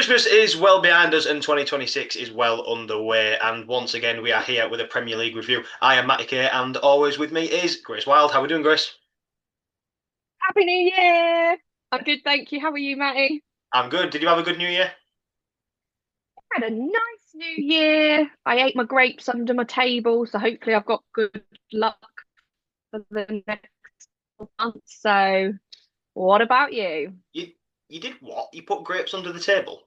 Christmas is well behind us and 2026 is well underway. And once again, we are here with a Premier League review. I am Matty Kay, and always with me is Grace Wild. How are we doing, Grace? Happy New Year! I'm good, thank you. How are you, Matty? I'm good. Did you have a good New Year? I had a nice New Year. I ate my grapes under my table, so hopefully I've got good luck for the next month. So, what about you? You you did what? You put grapes under the table?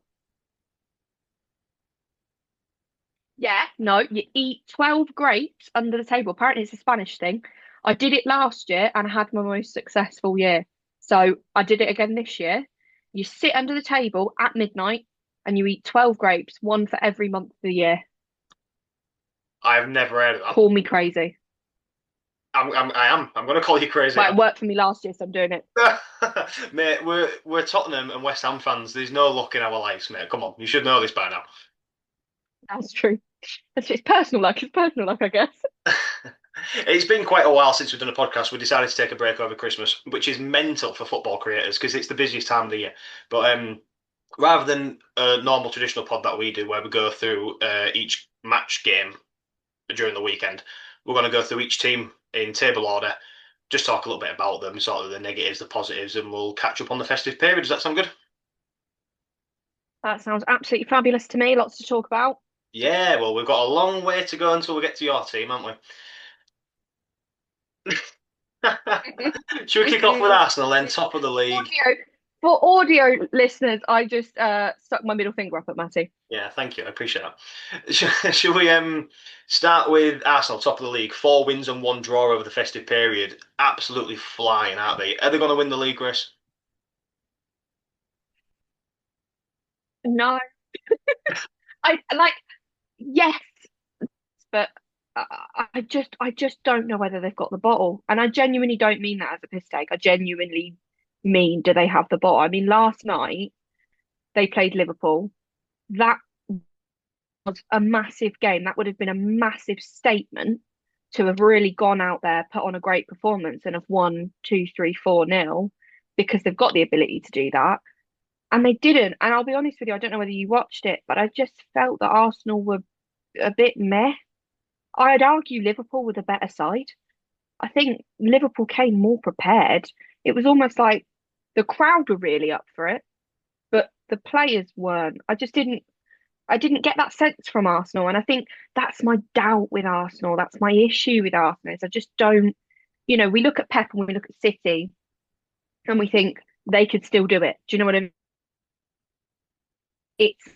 Yeah, no, you eat 12 grapes under the table. Apparently, it's a Spanish thing. I did it last year and I had my most successful year. So, I did it again this year. You sit under the table at midnight and you eat 12 grapes, one for every month of the year. I've never heard of that. Call me crazy. I am. I'm going to call you crazy. Well, it worked for me last year, so I'm doing it. Mate, we're Tottenham and West Ham fans. There's no luck in our lives, mate. Come on, you should know this by now. That's true. It's personal luck. It's personal luck, I guess. It's been quite a while since we've done a podcast. We decided to take a break over Christmas, which is mental for football creators because it's the busiest time of the year. But rather than a normal traditional pod that we do, where we go through each match game during the weekend, we're going to go through each team in table order, just talk a little bit about them, sort of the negatives, the positives, and we'll catch up on the festive period. Does that sound good? That sounds absolutely fabulous to me. Lots to talk about. Yeah, well, we've got a long way to go until we get to your team, haven't we? Should we kick off with Arsenal then, top of the league? Audio for audio listeners, I just stuck my middle finger up at Matty. Yeah, thank you. I appreciate that. Should we start with Arsenal, top of the league? 4 wins and 1 draw over the festive period. Absolutely flying, aren't they? Are they going to win the league race? No, I like yes, but I just don't know whether they've got the bottle, and I genuinely don't mean that as a piss take. I genuinely mean, do they have the bottle? I mean, last night they played Liverpool. That was a massive game. That would have been a massive statement to have really gone out there, put on a great performance, and have won 2, 3, 4 nil because they've got the ability to do that. And they didn't. And I'll be honest with you, I don't know whether you watched it, but I just felt that Arsenal were a bit meh. I'd argue Liverpool were the better side. I think Liverpool came more prepared. It was almost like the crowd were really up for it, but the players weren't. I didn't get that sense from Arsenal. And I think that's my doubt with Arsenal. That's my issue with Arsenal is I just don't, we look at Pep and we look at City and we think they could still do it. Do you know what I mean? It's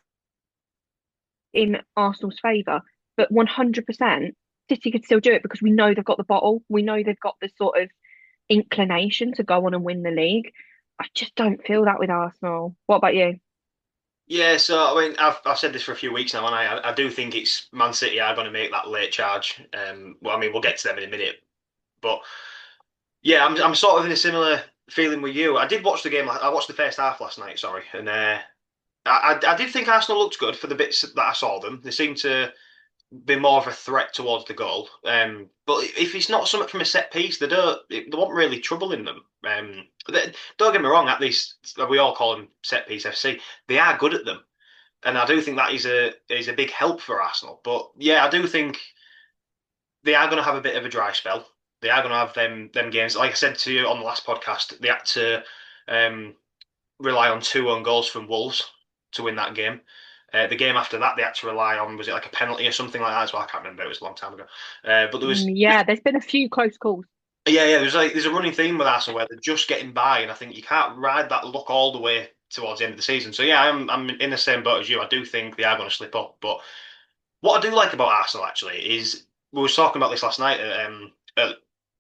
in Arsenal's favour, but 100% City could still do it because we know they've got the bottle. We know they've got the sort of inclination to go on and win the league. I just don't feel that with Arsenal. What about you? Yeah, so I mean, I've said this for a few weeks now, and I do think it's Man City are going to make that late charge. Well, I mean, we'll get to them in a minute, but yeah, I'm sort of in a similar feeling with you. I did watch the game. I watched the first half last night, sorry, and I did think Arsenal looked good for the bits that I saw them. They seemed to be more of a threat towards the goal. But if it's not something from a set piece, they won't really trouble in them. Don't get me wrong, at least we all call them set piece FC. They are good at them, and I do think that is a big help for Arsenal. But yeah, I do think they are going to have a bit of a dry spell. They are going to have them games. Like I said to you on the last podcast, they had to um, rely on 2 own goals from Wolves to win that game. The game after that, they had to rely on, was it like a penalty or something like that as well? I can't remember. It was a long time ago. But Yeah, there's been a few close calls. yeah, there's a running theme with Arsenal where they're just getting by, and I think you can't ride that luck all the way towards the end of the season. So yeah, I'm in the same boat as you. I do think they are going to slip up. But what I do like about Arsenal actually is we were talking about this last night at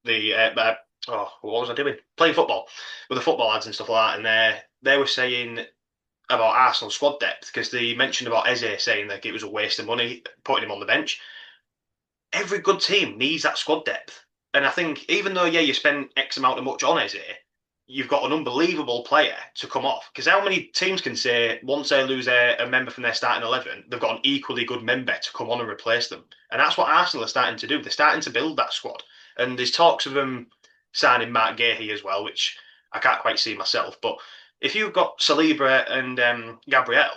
the what was I doing? Playing football with the football lads and stuff like that, and they were saying about Arsenal squad depth because they mentioned about Eze saying that it was a waste of money putting him on the bench. Every good team needs that squad depth, and I think even though yeah you spend X amount of much on Eze, you've got an unbelievable player to come off. Because how many teams can say once they lose a member from their starting 11, they've got an equally good member to come on and replace them, and that's what Arsenal are starting to do. They're starting to build that squad, and there's talks of them signing Mark Gahey as well, which I can't quite see myself, but if you've got Saliba and Gabriel,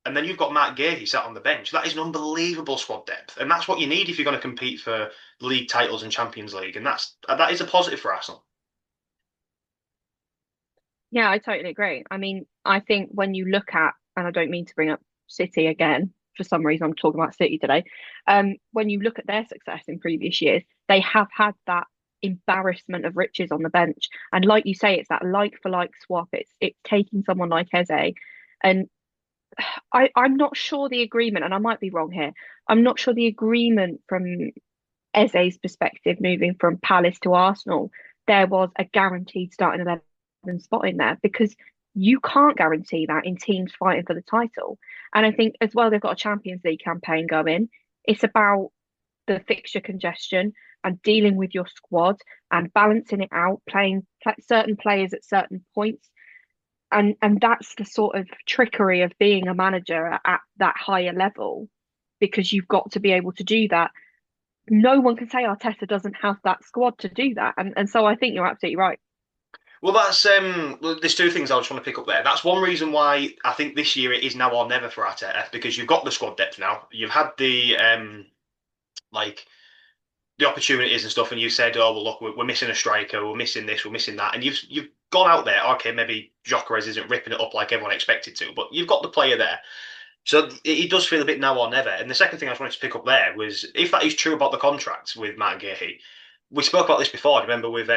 and then you've got Matt Gahey sat on the bench. That is an unbelievable squad depth, and that's what you need if you're going to compete for league titles and Champions League, and that is a positive for Arsenal. Yeah, I totally agree. I mean, I think when you look at, and I don't mean to bring up City again, for some reason I'm talking about City today. When you look at their success in previous years, they have had that embarrassment of riches on the bench. And like you say, it's that like for like swap. It's taking someone like Eze. And I'm not sure the agreement, and I might be wrong here. I'm not sure the agreement from Eze's perspective, moving from Palace to Arsenal, there was a guaranteed starting 11 spot in there because you can't guarantee that in teams fighting for the title. And I think as well, they've got a Champions League campaign going. It's about the fixture congestion and dealing with your squad and balancing it out, playing certain players at certain points. And that's the sort of trickery of being a manager at that higher level because you've got to be able to do that. No one can say Arteta doesn't have that squad to do that. And so I think you're absolutely right. Well, there's two things I just want to pick up there. That's one reason why I think this year it is now or never for Arteta because you've got the squad depth now. You've had like the opportunities and stuff, and you said, "Oh well, look, we're missing a striker, we're missing this, we're missing that," and you've gone out there. Okay, maybe Gyökeres isn't ripping it up like everyone expected to, but you've got the player there. So it does feel a bit now or never. And the second thing I just wanted to pick up there was if that is true about the contract with Matt Gahey, we spoke about this before. Remember with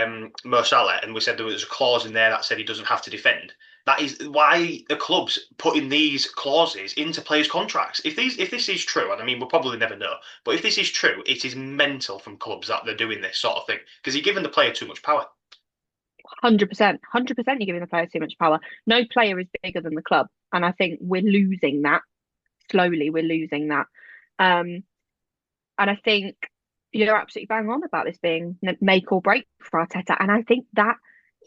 Mo Salah, and we said there was a clause in there that said he doesn't have to defend. That is why the clubs putting these clauses into players' contracts. If this is true, and I mean we'll probably never know, but if this is true, it is mental from clubs that they're doing this sort of thing because you're giving the player too much power. 100%, 100% you're giving the players too much power. No player is bigger than the club. And I think we're losing that. Slowly, we're losing that. Um, and I think you're absolutely bang on about this being make or break for Arteta. And I think that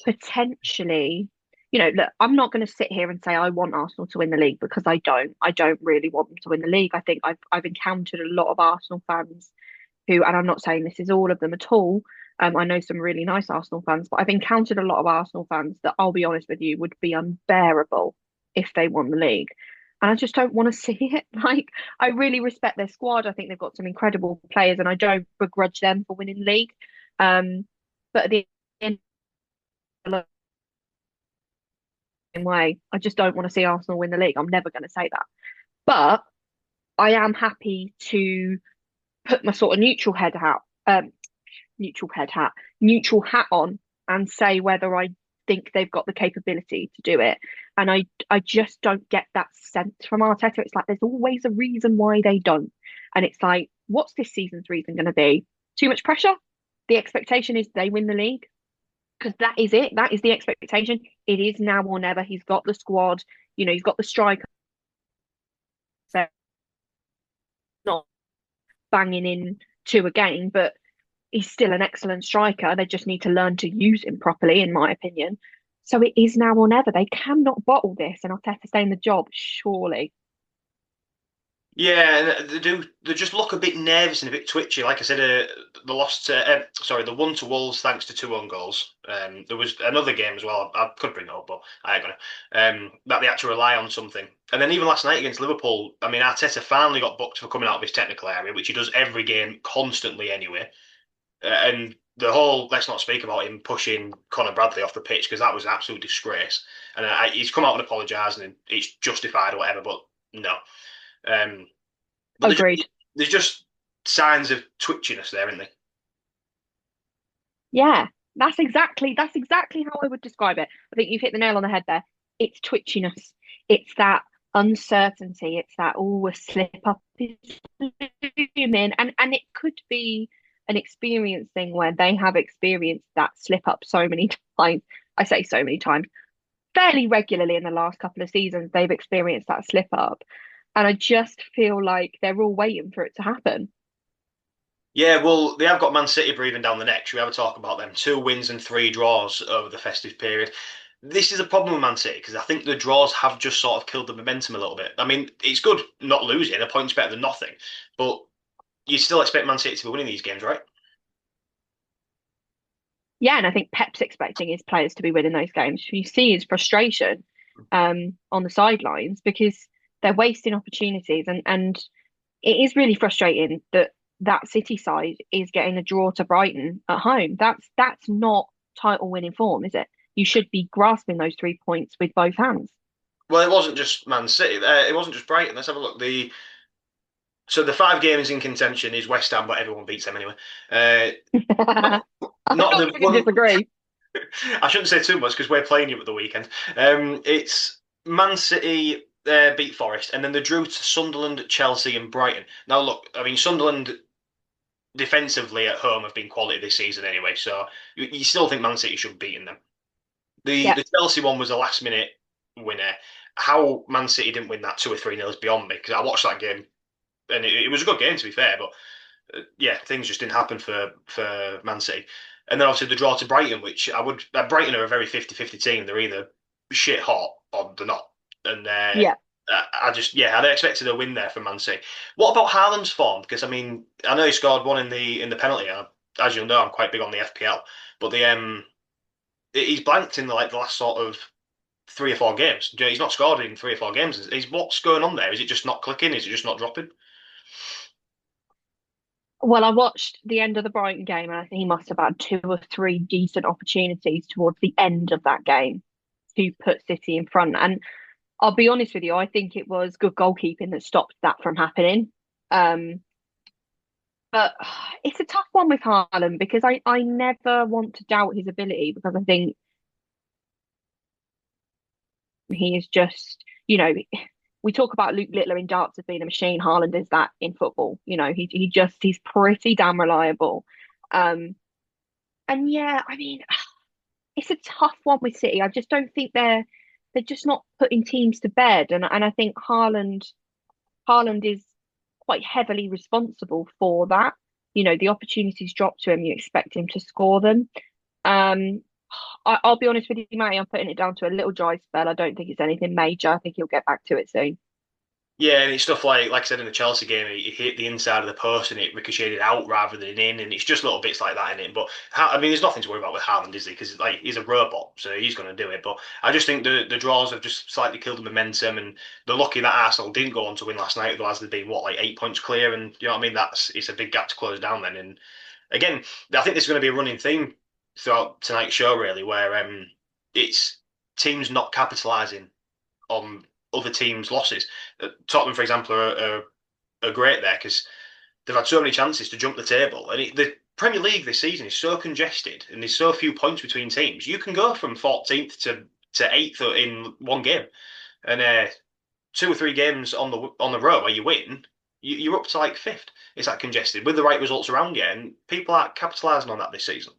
potentially, look, I'm not going to sit here and say I want Arsenal to win the league because I don't. I don't really want them to win the league. I think I've encountered a lot of Arsenal fans who, and I'm not saying this is all of them at all. I know some really nice Arsenal fans, but I've encountered a lot of Arsenal fans that I'll be honest with you would be unbearable if they won the league. And I just don't want to see it. Like, I really respect their squad. I think they've got some incredible players, and I don't begrudge them for winning the league. But at the end of the same way, I just don't want to see Arsenal win the league. I'm never going to say that. But I am happy to put my sort of neutral head hat, neutral hat on and say whether I think they've got the capability to do it. And I just don't get that sense from Arteta. It's like there's always a reason why they don't. And it's like, what's this season's reason going to be? Too much pressure? The expectation is they win the league because that is it. That is the expectation. It is now or never. He's got the squad. He's got the striker. So not banging in to a game, but he's still an excellent striker. They just need to learn to use him properly, in my opinion. So it is now or never. They cannot bottle this, and Arteta stay in the job, surely. Yeah, and they just look a bit nervous and a bit twitchy. Like I said, the lost, the one to Wolves thanks to two own goals. There was another game as well. I could bring it up, but I ain't gonna. That they had to rely on something. And then even last night against Liverpool, I mean, Arteta finally got booked for coming out of his technical area, which he does every game constantly anyway. And the whole let's not speak about him pushing Conor Bradley off the pitch because that was an absolute disgrace. And he's come out and apologised and it's justified or whatever, but no. Um, but Agreed. there's just signs of twitchiness there, isn't there? Yeah, that's exactly how I would describe it. I think you've hit the nail on the head there. It's twitchiness. It's that uncertainty. It's that a slip up is looming, and it could be an experience thing where they have experienced that slip up so many times. I say so many times, fairly regularly in the last couple of seasons. They've experienced that slip up, and I just feel like they're all waiting for it to happen. Yeah, well, they have got Man City breathing down the neck. Should we have a talk about them? Two wins and three draws over the festive period. This is a problem with Man City because I think the draws have just sort of killed the momentum a little bit. I mean, it's good not losing. A point's better than nothing. But you still expect Man City to be winning these games, right? Yeah, and I think Pep's expecting his players to be winning those games. You see his frustration on the sidelines because they're wasting opportunities, and it is really frustrating that that City side is getting a draw to Brighton at home. That's not title winning form, is it? You should be grasping those 3 points with both hands. Well, it wasn't just Man City. It wasn't just Brighton. Let's have a look. The 5 games in contention is West Ham, but everyone beats them anyway. Uh, I'm not not not the going to one. disagree. I shouldn't say too much because we're playing you at the weekend. It's Man City beat Forest, and then they drew to Sunderland, Chelsea, and Brighton. Now, look, I mean, Sunderland defensively at home have been quality this season anyway, so you still think Man City should have beaten them. The Yeah, the Chelsea one was a last minute winner. How Man City didn't win that 2 or 3 nil is beyond me because I watched that game and it was a good game to be fair, but yeah, things just didn't happen for Man City. And then obviously the draw to Brighton, which I would Brighton are a very 50-50 team. They're either shit hot or they're not. And yeah. I just I'd expected a win there for Man City. What about Haaland's form? Because I mean, I know he scored one in the penalty. As you'll know, I'm quite big on the FPL, but he's blanked in the last sort of 3 or 4 games. He's not scored in 3 or 4 games. What's going on there? Is it just not clicking? Is it just not dropping? Well, I watched the end of the Brighton game, and I think he must have had two or three decent opportunities towards the end of that game to put City in front. And I'll be honest with you, I think it was good goalkeeping that stopped that from happening. Um, but it's a tough one with Haaland because I never want to doubt his ability because I think he is just, we talk about Luke Littler in darts as being a machine. Haaland is that in football. He's pretty damn reliable. Um, and yeah, I mean, it's a tough one with City. I just don't think they're just not putting teams to bed. And I think Haaland is quite heavily responsible for that. The opportunities drop to him, you expect him to score them. Um, I'll be honest with you, Matty, I'm putting it down to a little dry spell. I don't think it's anything major. I think he'll get back to it soon. Yeah, and it's stuff like I said in the Chelsea game, he hit the inside of the post and it ricocheted out rather than in, and it's just little bits like that in it. But I mean, there's nothing to worry about with Haaland, is there? Because he's a robot, so he's going to do it. But I just think the draws have just slightly killed the momentum, and they're lucky that Arsenal didn't go on to win last night. Otherwise, they'd been what, like 8 points clear, and you know what I mean. It's a big gap to close down then. And again, I think this is going to be a running theme throughout tonight's show, really, where it's teams not capitalising on other teams' losses. Tottenham, for example, are great there because they've had so many chances to jump the table, and the Premier League this season is so congested, and there's so few points between teams. You can go from 14th to eighth in one game, and 2 or 3 games on the row where you win, you're up to like fifth. It's that congested with the right results around you, and people aren't capitalising on that this season.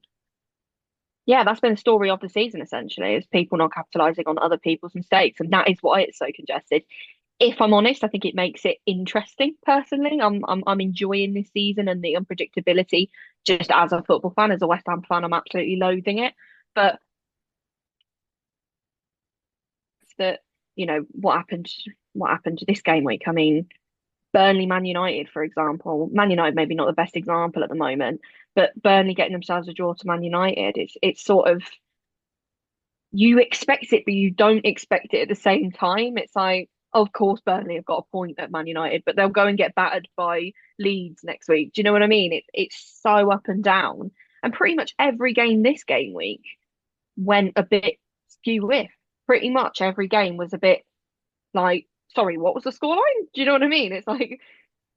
Yeah, that's been the story of the season essentially, is people not capitalising on other people's mistakes, and that is why it's so congested. If I'm honest, I think it makes it interesting personally. I'm enjoying this season and the unpredictability. Just as a football fan, as a West Ham fan, I'm absolutely loathing it. But that what happened to this game week. I mean, Burnley, Man United, for example. Man United maybe not the best example at the moment, but Burnley getting themselves a draw to Man United. It's sort of you expect it, but you don't expect it at the same time. It's like, of course, Burnley have got a point at Man United, but they'll go and get battered by Leeds next week. Do you know what I mean? It's so up and down, and pretty much every game this game week went a bit skew with. Pretty much every game was a bit like, sorry, what was the scoreline? Do you know what I mean? It's like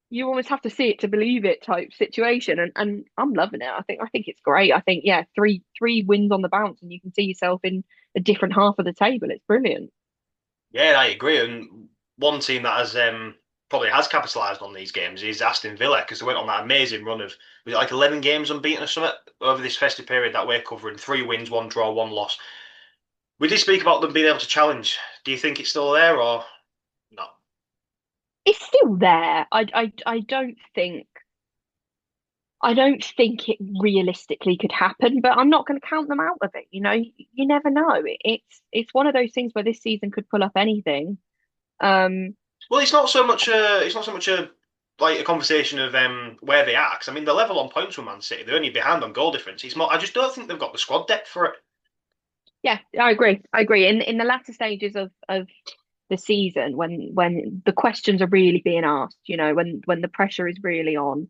you almost have to see it to believe it type situation, and I'm loving it. I think it's great. I think yeah, three wins on the bounce, and you can see yourself in a different half of the table. It's brilliant. Yeah, I agree. And one team that has probably has capitalised on these games is Aston Villa because they went on that amazing run of was it like 11 games unbeaten or something over this festive period that we're covering. 3 wins, one draw, one loss. We did speak about them being able to challenge. Do you think it's still there or not? It's still there. I don't think it realistically could happen, but I'm not going to count them out of it. You never know. It's one of those things where this season could pull up anything. Um, Well, it's not so much a like a conversation of where they are. 'Cause, I mean, they're level on points with Man City. They're only behind on goal difference. It's more. I just don't think they've got the squad depth for it. yeah, I agree. I agree. In the latter stages of the season when the questions are really being asked, when the pressure is really on.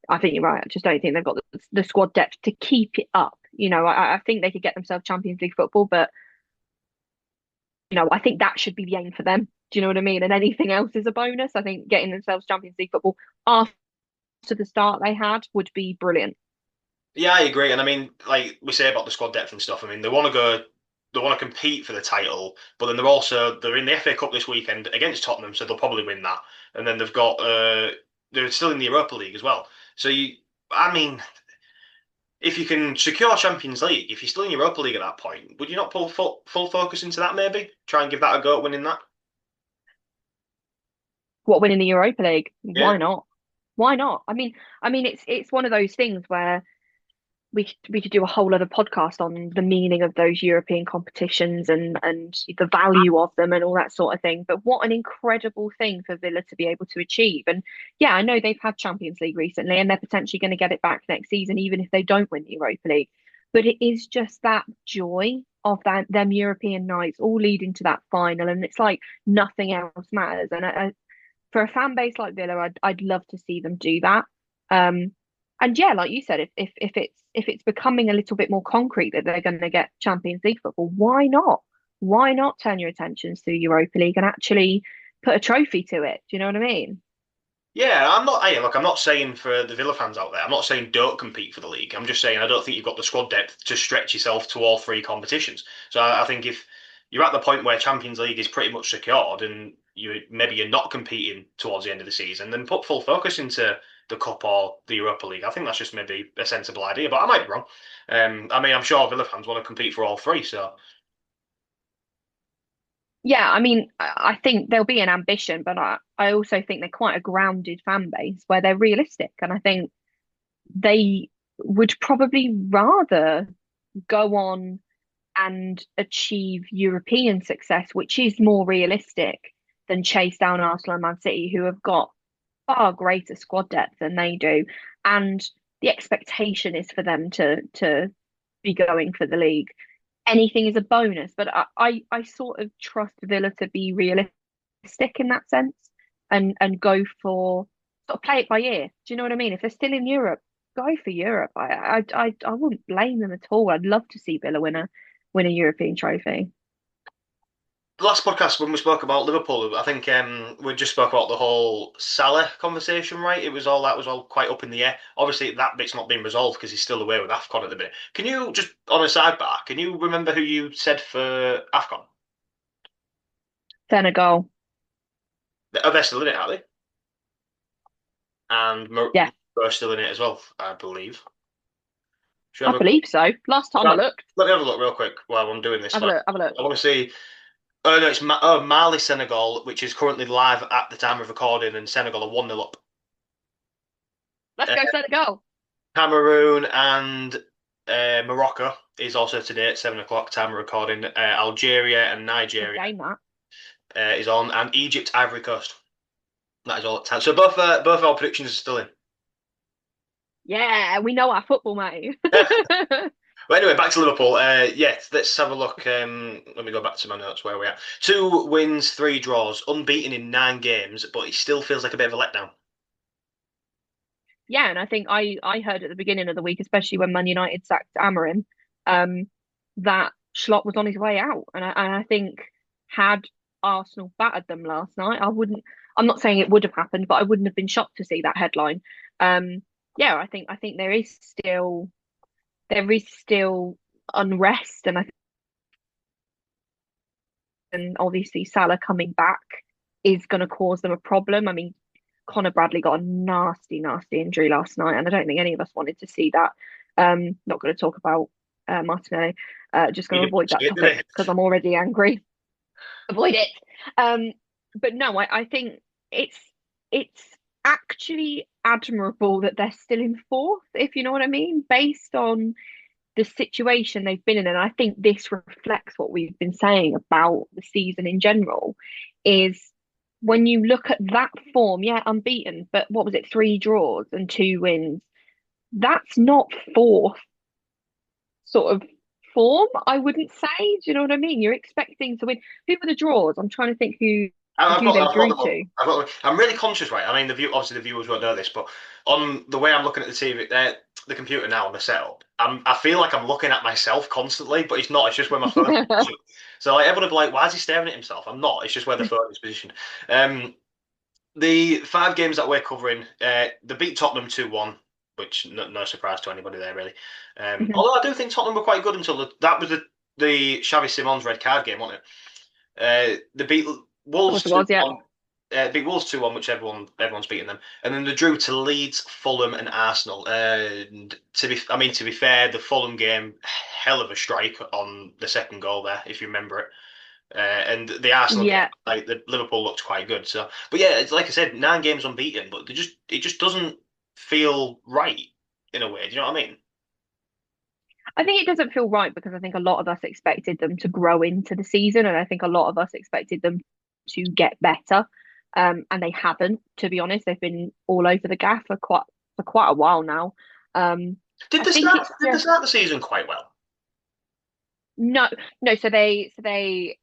I think you're right. I just don't think they've got the squad depth to keep it up. I think they could get themselves Champions League football, but I think that should be the aim for them. Do you know what I mean? And anything else is a bonus. I think getting themselves Champions League football after the start they had would be brilliant. Yeah, I agree. And I mean, like we say about the squad depth and stuff. I mean, they want to compete for the title, but then they're in the FA Cup this weekend against Tottenham, so they'll probably win that. And then they're still in the Europa League as well. So I mean, if you can secure Champions League, if you're still in Europa League at that point, would you not pull full focus into that maybe? Try and give that a go at winning that? What, winning the Europa League? Yeah. Why not? Why not? I mean, it's one of those things where we could do a whole other podcast on the meaning of those European competitions and the value of them and all that sort of thing. But what an incredible thing for Villa to be able to achieve. And yeah, I know they've had Champions League recently, and they're potentially going to get it back next season, even if they don't win the Europa League. But it is just that joy of that them European nights all leading to that final, and it's like nothing else matters. And for a fan base like Villa, I'd love to see them do that. Um, and yeah, like you said, if it's becoming a little bit more concrete that they're going to get Champions League football, why not? Why not turn your attentions to Europa League and actually put a trophy to it? Do you know what I mean? Yeah, I'm not. Hey, look, I'm not saying for the Villa fans out there. I'm not saying don't compete for the league. I'm just saying I don't think you've got the squad depth to stretch yourself to all three competitions. So I think if you're at the point where Champions League is pretty much secured and you're not competing towards the end of the season, then put full focus into the Cup or the Europa League. I think that's just maybe a sensible idea, but I might be wrong. I mean, I'm sure Villa fans want to compete for all three. So Yeah, I mean, I think there'll be an ambition, but I also think they're quite a grounded fan base where they're realistic. And I think they would probably rather go on and achieve European success, which is more realistic than chase down Arsenal and Man City, who have got far greater squad depth than they do. And the expectation is for them to be going for the league. Anything is a bonus, but I sort of trust Villa to be realistic in that sense and go for sort of play it by ear. Do you know what I mean? If they're still in Europe, go for Europe. I wouldn't blame them at all. I'd love to see Villa win a European trophy. the last podcast when we spoke about Liverpool, I think we just spoke about the whole Salah conversation, right? That was all quite up in the air. Obviously, that bit's not been resolved because he's still away with AFCON at the minute. Can you just on a sidebar? Can you remember who you said for AFCON? Senegal. They're still in it, aren't they? And Yeah, Morocco's still in it as well, I believe. Should we I have believe so. Last time I right, looked. let me have a look real quick while I'm doing this. Have a Like, look, have a look. I want to see. Oh no, it's Mali Senegal, which is currently live at the time of recording, and Senegal are 1-0 up. Let's Uh, go Senegal. Cameroon and Morocco is also today at 7 o'clock time of recording. Algeria and Good Nigeria game that. is on, and Egypt, Ivory Coast. That is all at time. So both our predictions are still in. Yeah, we know our football, mate. But anyway, back to Liverpool. Yeah, let's have a look. Let me go back to my notes where we're at. 2 wins, 3 draws, unbeaten in 9 games, but it still feels like a bit of a letdown. Yeah, and I think I heard at the beginning of the week, especially when Man United sacked Amarim, um, that Schlopp was on his way out, and I think had Arsenal battered them last night, I wouldn't. I'm not saying it would have happened, but I wouldn't have been shocked to see that headline. Yeah, I think there is still unrest, and obviously Salah coming back is going to cause them a problem. I mean, Connor Bradley got a nasty, nasty injury last night, and I don't think any of us wanted to see that. Not going to talk about Martinelli. Just He going to didn't avoid that see it, did topic he? because I'm already angry. Avoid it. Um, but no, I think it's actually admirable that they're still in fourth, if you know what I mean, based on the situation they've been in. And I think this reflects what we've been saying about the season in general, is when you look at that form, yeah, unbeaten, but what was it, 3 draws and 2 wins? That's not fourth, sort of form, I wouldn't say. Do you know what I mean? You're expecting to win. Who were the draws? I'm trying to think who they I've got drew them up. to. I'm really conscious, right? I mean, obviously the viewers won't know this, but on the way I'm looking at the TV, the computer now on the setup, I feel like I'm looking at myself constantly, but it's not. It's just where my phone is positioned. So like everyone will be like, "Why is he staring at himself?" I'm not. It's just where the phone is positioned. Um, the five games that we're covering, they beat Tottenham 2-1, which no surprise to anybody there really. Mhm. Although I do think Tottenham were quite good until that was the Xavi Simons red card game, wasn't it? They beat Of Wolves course it two was, yeah. one. Beat Wolves 2-1, which everyone's beating them, and then they drew to Leeds, Fulham, and Arsenal. And to be fair, the Fulham game, hell of a strike on the second goal there, if you remember it. And the Arsenal game, Yeah. like the Liverpool looked quite good. So, but yeah, it's like I said, 9 games unbeaten, but it just doesn't feel right in a way. Do you know what I mean? I think it doesn't feel right because I think a lot of us expected them to grow into the season, and I think a lot of us expected them to get better. And they haven't, to be honest. They've been all over the gaff for quite a while now. Did I they think start? it's Did they just start the season quite well? no, no. So they.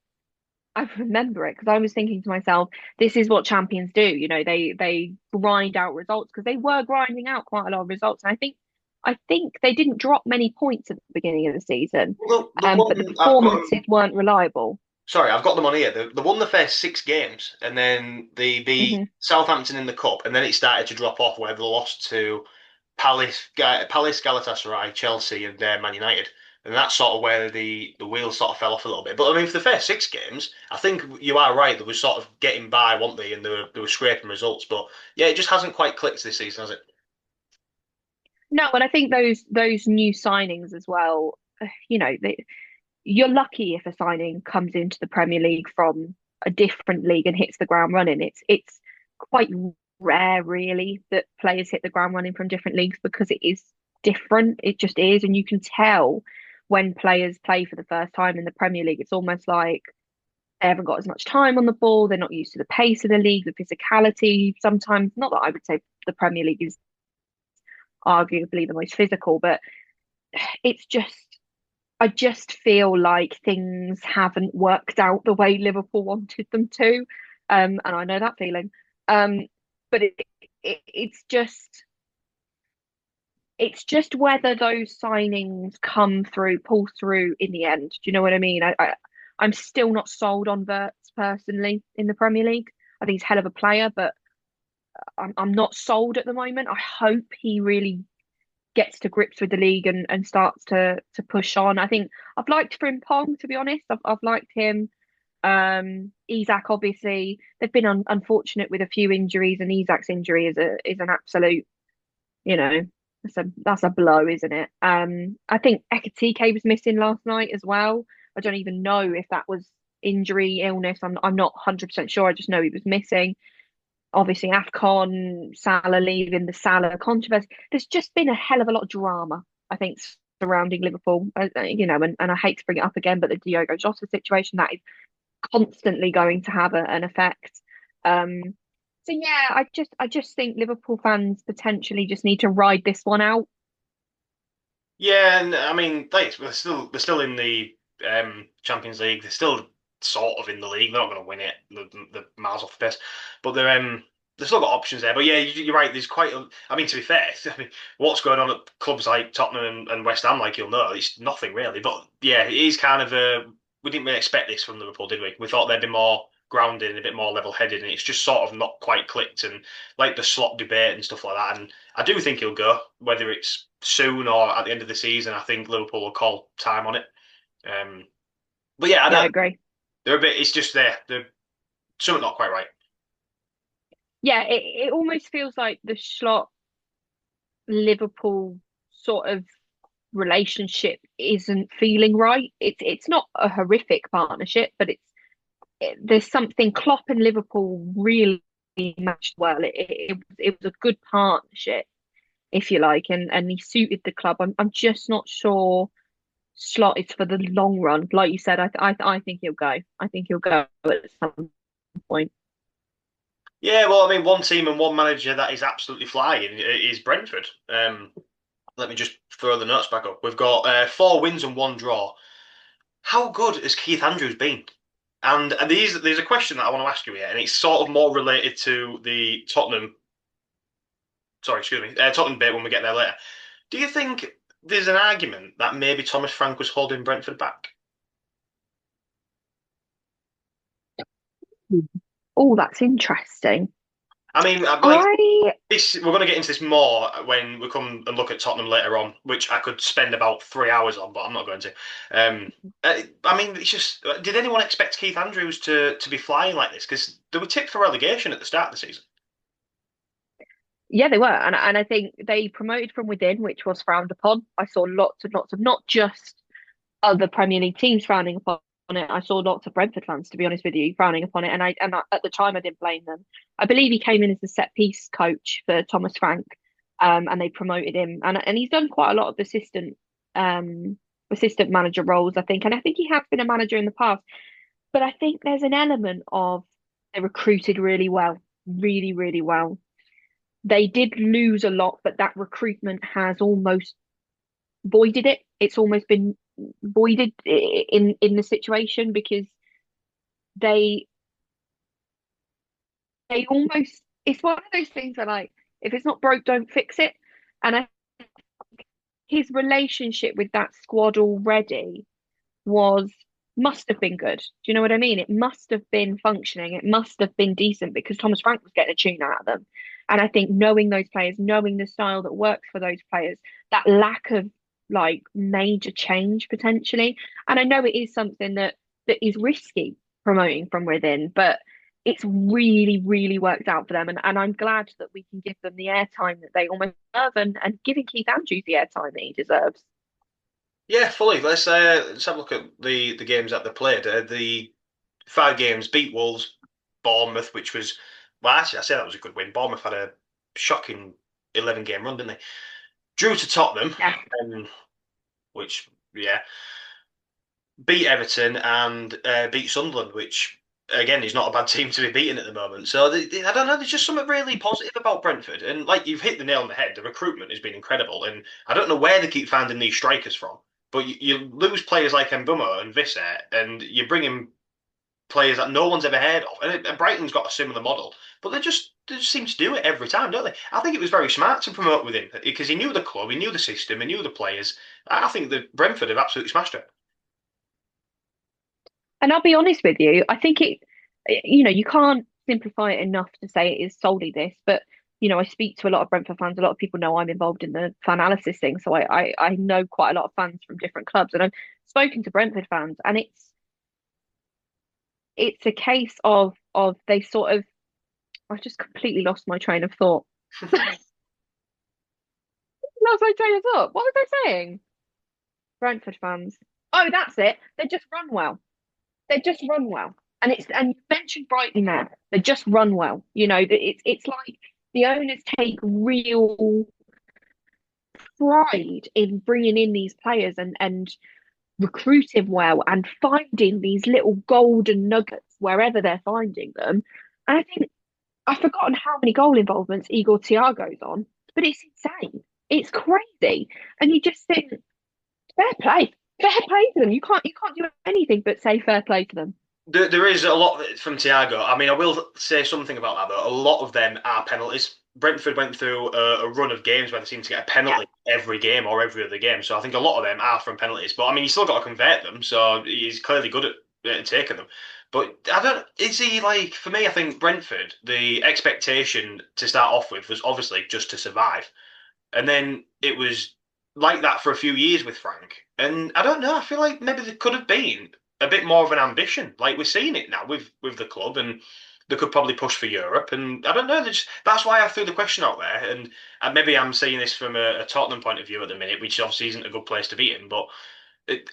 I remember it because I was thinking to myself, this is what champions do. You know, they grind out results because they were grinding out quite a lot of results. And I think they didn't drop many points at the beginning of the season, Well, the but the one I've got performances weren't reliable. Sorry, I've got them on here. They won the first 6 games, and then they beat Hmm. Southampton in the cup, and then it started to drop off where they lost to Palace, Galatasaray, Chelsea, and Man United, and that's sort of where the wheels sort of fell off a little bit. But I mean, for the first 6 games, I think you are right. They were sort of getting by, weren't they? And they were scraping results. But yeah, it just hasn't quite clicked this season, has it? No, and I think those new signings as well. You know, you're lucky if a signing comes into the Premier League from a different league and hits the ground running. It's quite rare, really, that players hit the ground running from different leagues because it is different. It just is, and you can tell when players play for the first time in the Premier League. It's almost like they haven't got as much time on the ball. They're not used to the pace of the league, the physicality. Sometimes, not that I would say the Premier League is arguably the most physical, but it's just I just feel like things haven't worked out the way Liverpool wanted them to. And I know that feeling. Um, but it's just whether those signings come through, pull through in the end. Do you know what I mean? I'm still not sold on Verts personally in the Premier League. I think he's a hell of a player, but I'm not sold at the moment. I hope he really gets to grips with the league and starts to push on. I think I've liked Frimpong, to be honest. I've liked him. Isak, obviously, they've been unfortunate with a few injuries, and Isak's injury is an absolute, you know, that's a blow, isn't it? I think Ekatike was missing last night as well. I don't even know if that was injury, illness. I'm not 100% sure. I just know he was missing. Obviously, AFCON, Salah leaving, the Salah controversy. There's just been a hell of a lot of drama, I think, surrounding Liverpool. You know, and I hate to bring it up again, but the Diogo Jota situation that is constantly going to have an effect. Um, so yeah, I just think Liverpool fans potentially just need to ride this one out. Yeah, and I mean, they're still in the Champions League. They're still sort of in the league. They're not going to win it. They're miles off the pace, but they've still got options there. But yeah, you're right. There's quite. I mean, to be fair, I mean, what's going on at clubs like Tottenham and West Ham, like you'll know, it's nothing really. But yeah, it is kind of a. We didn't really expect this from Liverpool, did we? We thought they'd be more grounded and a bit more level-headed, and it's just sort of not quite clicked. And like the slot debate and stuff like that. And I do think he'll go, whether it's soon or at the end of the season. I think Liverpool will call time on it. Um, but yeah, I Yeah, I don't, agree. they're a bit. It's just they're something not quite right. Yeah, it almost feels like the Slot Liverpool sort of relationship isn't feeling right. It's not a horrific partnership, but there's something Klopp and Liverpool really matched well. It was a good partnership, if you like, and he suited the club. I'm just not sure Slot is for the long run. Like you said, I think he'll go. I think he'll go at some point. Yeah, well, I mean, one team and one manager that is absolutely flying is Brentford. Let me just throw the notes back up. We've got 4 wins and 1 draw. How good has Keith Andrews been? And there's a question that I want to ask you here, and it's sort of more related to the Tottenham. Sorry, excuse me, Tottenham bit when we get there later. Do you think there's an argument that maybe Thomas Frank was holding Brentford back? Oh, that's interesting. I mean, like I this, we're going to get into this more when we come and look at Tottenham later on, which I could spend about 3 hours on, but I'm not going to. I mean, it's just, did anyone expect Keith Andrews to be flying like this? Because they were tipped for relegation at the start of the season. Yeah, they were, and I think they promoted from within, which was frowned upon. I saw lots and lots of not just other Premier League teams frowning upon it. I saw lots of Brentford fans, to be honest with you, frowning upon it, at the time I didn't blame them. I believe he came in as the set piece coach for Thomas Frank, and they promoted him, and he's done quite a lot of assistant manager roles, I think, and I think he has been a manager in the past. But I think there's an element of they recruited really well, really, really well. They did lose a lot, but that recruitment has almost voided it. It's almost been voided in the situation because they they almost it's one of those things that like if it's not broke, don't fix it. And his relationship with that squad already was must have been good. Do you know what I mean? It must have been functioning. It must have been decent because Thomas Frank was getting a tune out of them. And I think knowing those players, knowing the style that works for those players, that lack of like major change potentially. And I know it is something that is risky promoting from within, but it's really, really worked out for them. And I'm glad that we can give them the airtime that they almost deserve and giving Keith Andrews the airtime that he deserves. Yeah, fully. Let's have a look at the games that they played. The 5 games beat Wolves, Bournemouth, which was well, actually, I say that was a good win. Bournemouth had a shocking 11 game run, didn't they? Drew to Tottenham, Yeah. which yeah, beat Everton and beat Sunderland, which again is not a bad team to be beating at the moment. So I don't know. There's just something really positive about Brentford, and like you've hit the nail on the head. The recruitment has been incredible, and I don't know where they keep finding these strikers from. But you lose players like Mbumo and Visser, and you bring in players that no one's ever heard of. And Brighton's got a similar model, but they just seem to do it every time, don't they? I think it was very smart to promote with him because he knew the club, he knew the system, he knew the players. I think that Brentford have absolutely smashed it. And I'll be honest with you, I think you can't simplify it enough to say it is solely this, but I speak to a lot of Brentford fans. A lot of people know I'm involved in the fan analysis thing, so I know quite a lot of fans from different clubs, and I've spoken to Brentford fans, and it's a case of they sort of I've just completely lost my train of thought. Lost my train of thought. What was I saying? Brentford fans. Oh, that's it. They just run well. They just run well. And you mentioned Brighton there. They just run well. It's like the owners take real pride in bringing in these players and recruiting well and finding these little golden nuggets wherever they're finding them. And I think I've forgotten how many goal involvements Igor Thiago's on, but it's insane. It's crazy. And you just think, fair play. Fair play to them. You can't do anything but say fair play to them. There is a lot from Thiago. I mean, I will say something about that though. A lot of them are penalties. Brentford went through a run of games where they seemed to get a Yeah. penalty every game or every other game. So I think a lot of them are from penalties. But I mean, you still got to convert them. So he's clearly good at taking them. But I don't. Is he like for me? I think Brentford. The expectation to start off with was obviously just to survive. And then it was like that for a few years with Frank. And I don't know, I feel like maybe there could have been a bit more of an ambition. Like we're seeing it now with the club and they could probably push for Europe. And I don't know, that's why I threw the question out there. And maybe I'm seeing this from a Tottenham point of view at the minute, which obviously isn't a good place to be in. But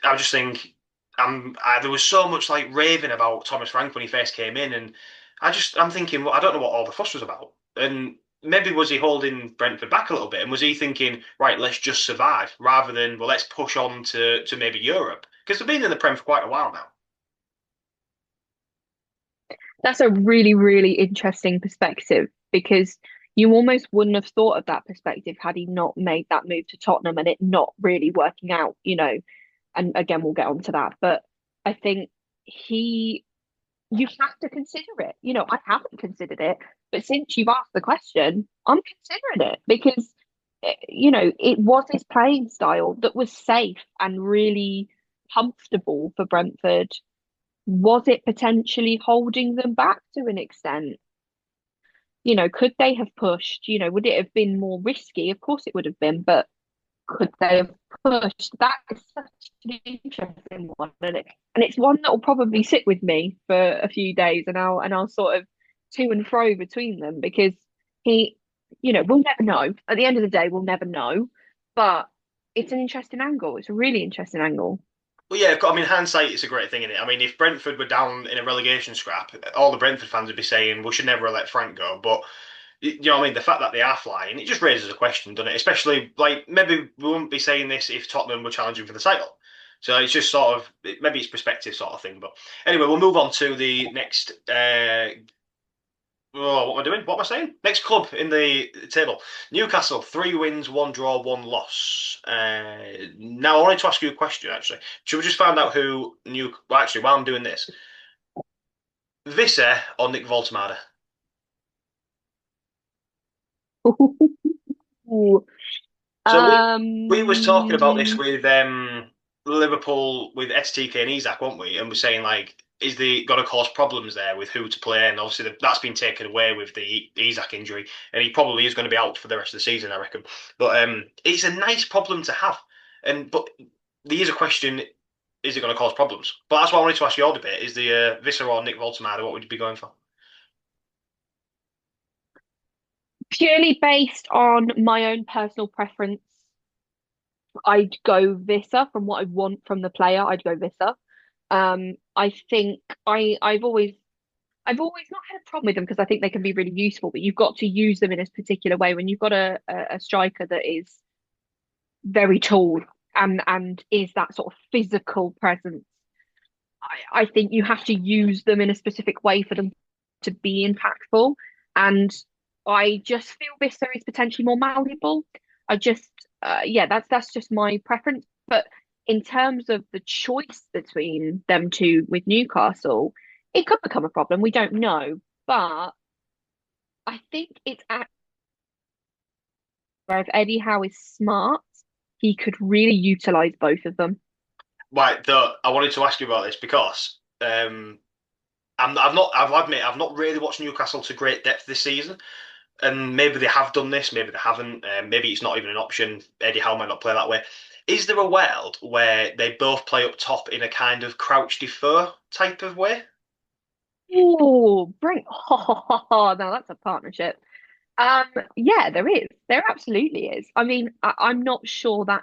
I just think there was so much like raving about Thomas Frank when he first came in, and I'm thinking, well, I don't know what all the fuss was about, and maybe was he holding Brentford back a little bit, and was he thinking, right, let's just survive rather than well, let's push on to maybe Europe because they've been in the Prem for quite a while now. That's a really, really interesting perspective because You almost wouldn't have thought of that perspective had he not made that move to Tottenham and it not really working out, and again we'll get onto that. But I think he you have to consider it. I haven't considered it, but since you've asked the question, I'm considering it because it was his playing style that was safe and really comfortable for Brentford. Was it potentially holding them back to an extent? Could they have pushed? Would it have been more risky? Of course it would have been, but could they have pushed? That is such an interesting one, and it's one that will probably sit with me for a few days, and I'll sort of to and fro between them because he, we'll never know. At the end of the day, we'll never know. But it's an interesting angle. It's a really interesting angle. Well, yeah, I mean, hindsight is a great thing in it. I mean, if Brentford were down in a relegation scrap, all the Brentford fans would be saying we should never have let Frank go. But you know what I mean? The fact that they are flying, it just raises a question, doesn't it? Especially like maybe we wouldn't be saying this if Tottenham were challenging for the title. So it's just sort of maybe it's perspective sort of thing. But anyway, we'll move on to the next. What am I doing? What am I saying? Next club in the table, Newcastle. 3 wins, 1 draw, 1 loss. Now I wanted to ask you a question. Actually, should we just find out who New? Well, actually, while I'm doing this, Visser or Nick Voltemade? Ooh. So we was talking about this Um, with Liverpool with STK and Isak, weren't we? And we're saying like, is the going to cause problems there with who to play? And obviously that's been taken away with the Isak injury, and he probably is going to be out for the rest of the season, I reckon. But it's a nice problem to have, and but there is a question: is it going to cause problems? But that's why I wanted to ask your debate: is the Visser or Nick Voltemade? What would you be going for? Purely based on my own personal preference, I'd go Visser from what I want from the player. I'd go Visser. I think I've always not had a problem with them because I think they can be really useful, but you've got to use them in a particular way. When you've got a striker that is very tall and is that sort of physical presence, I think you have to use them in a specific way for them to be impactful. And I just feel Visser is potentially more malleable. I just, yeah, that's just my preference. But in terms of the choice between them two with Newcastle, it could become a problem. We don't know, but I think it's at where if Eddie Howe is smart, he could really utilize both of them. Right, though I wanted to ask you about this because I've admit I've not really watched Newcastle to great depth this season. And maybe they have done this, maybe they haven't. Maybe it's not even an option. Eddie Howe might not play that way. Is there a world where they both play up top in a kind of crouch defer type of way? Oh, bring oh, now that's a partnership. Um, yeah, there is. There absolutely is. I mean, I'm not sure that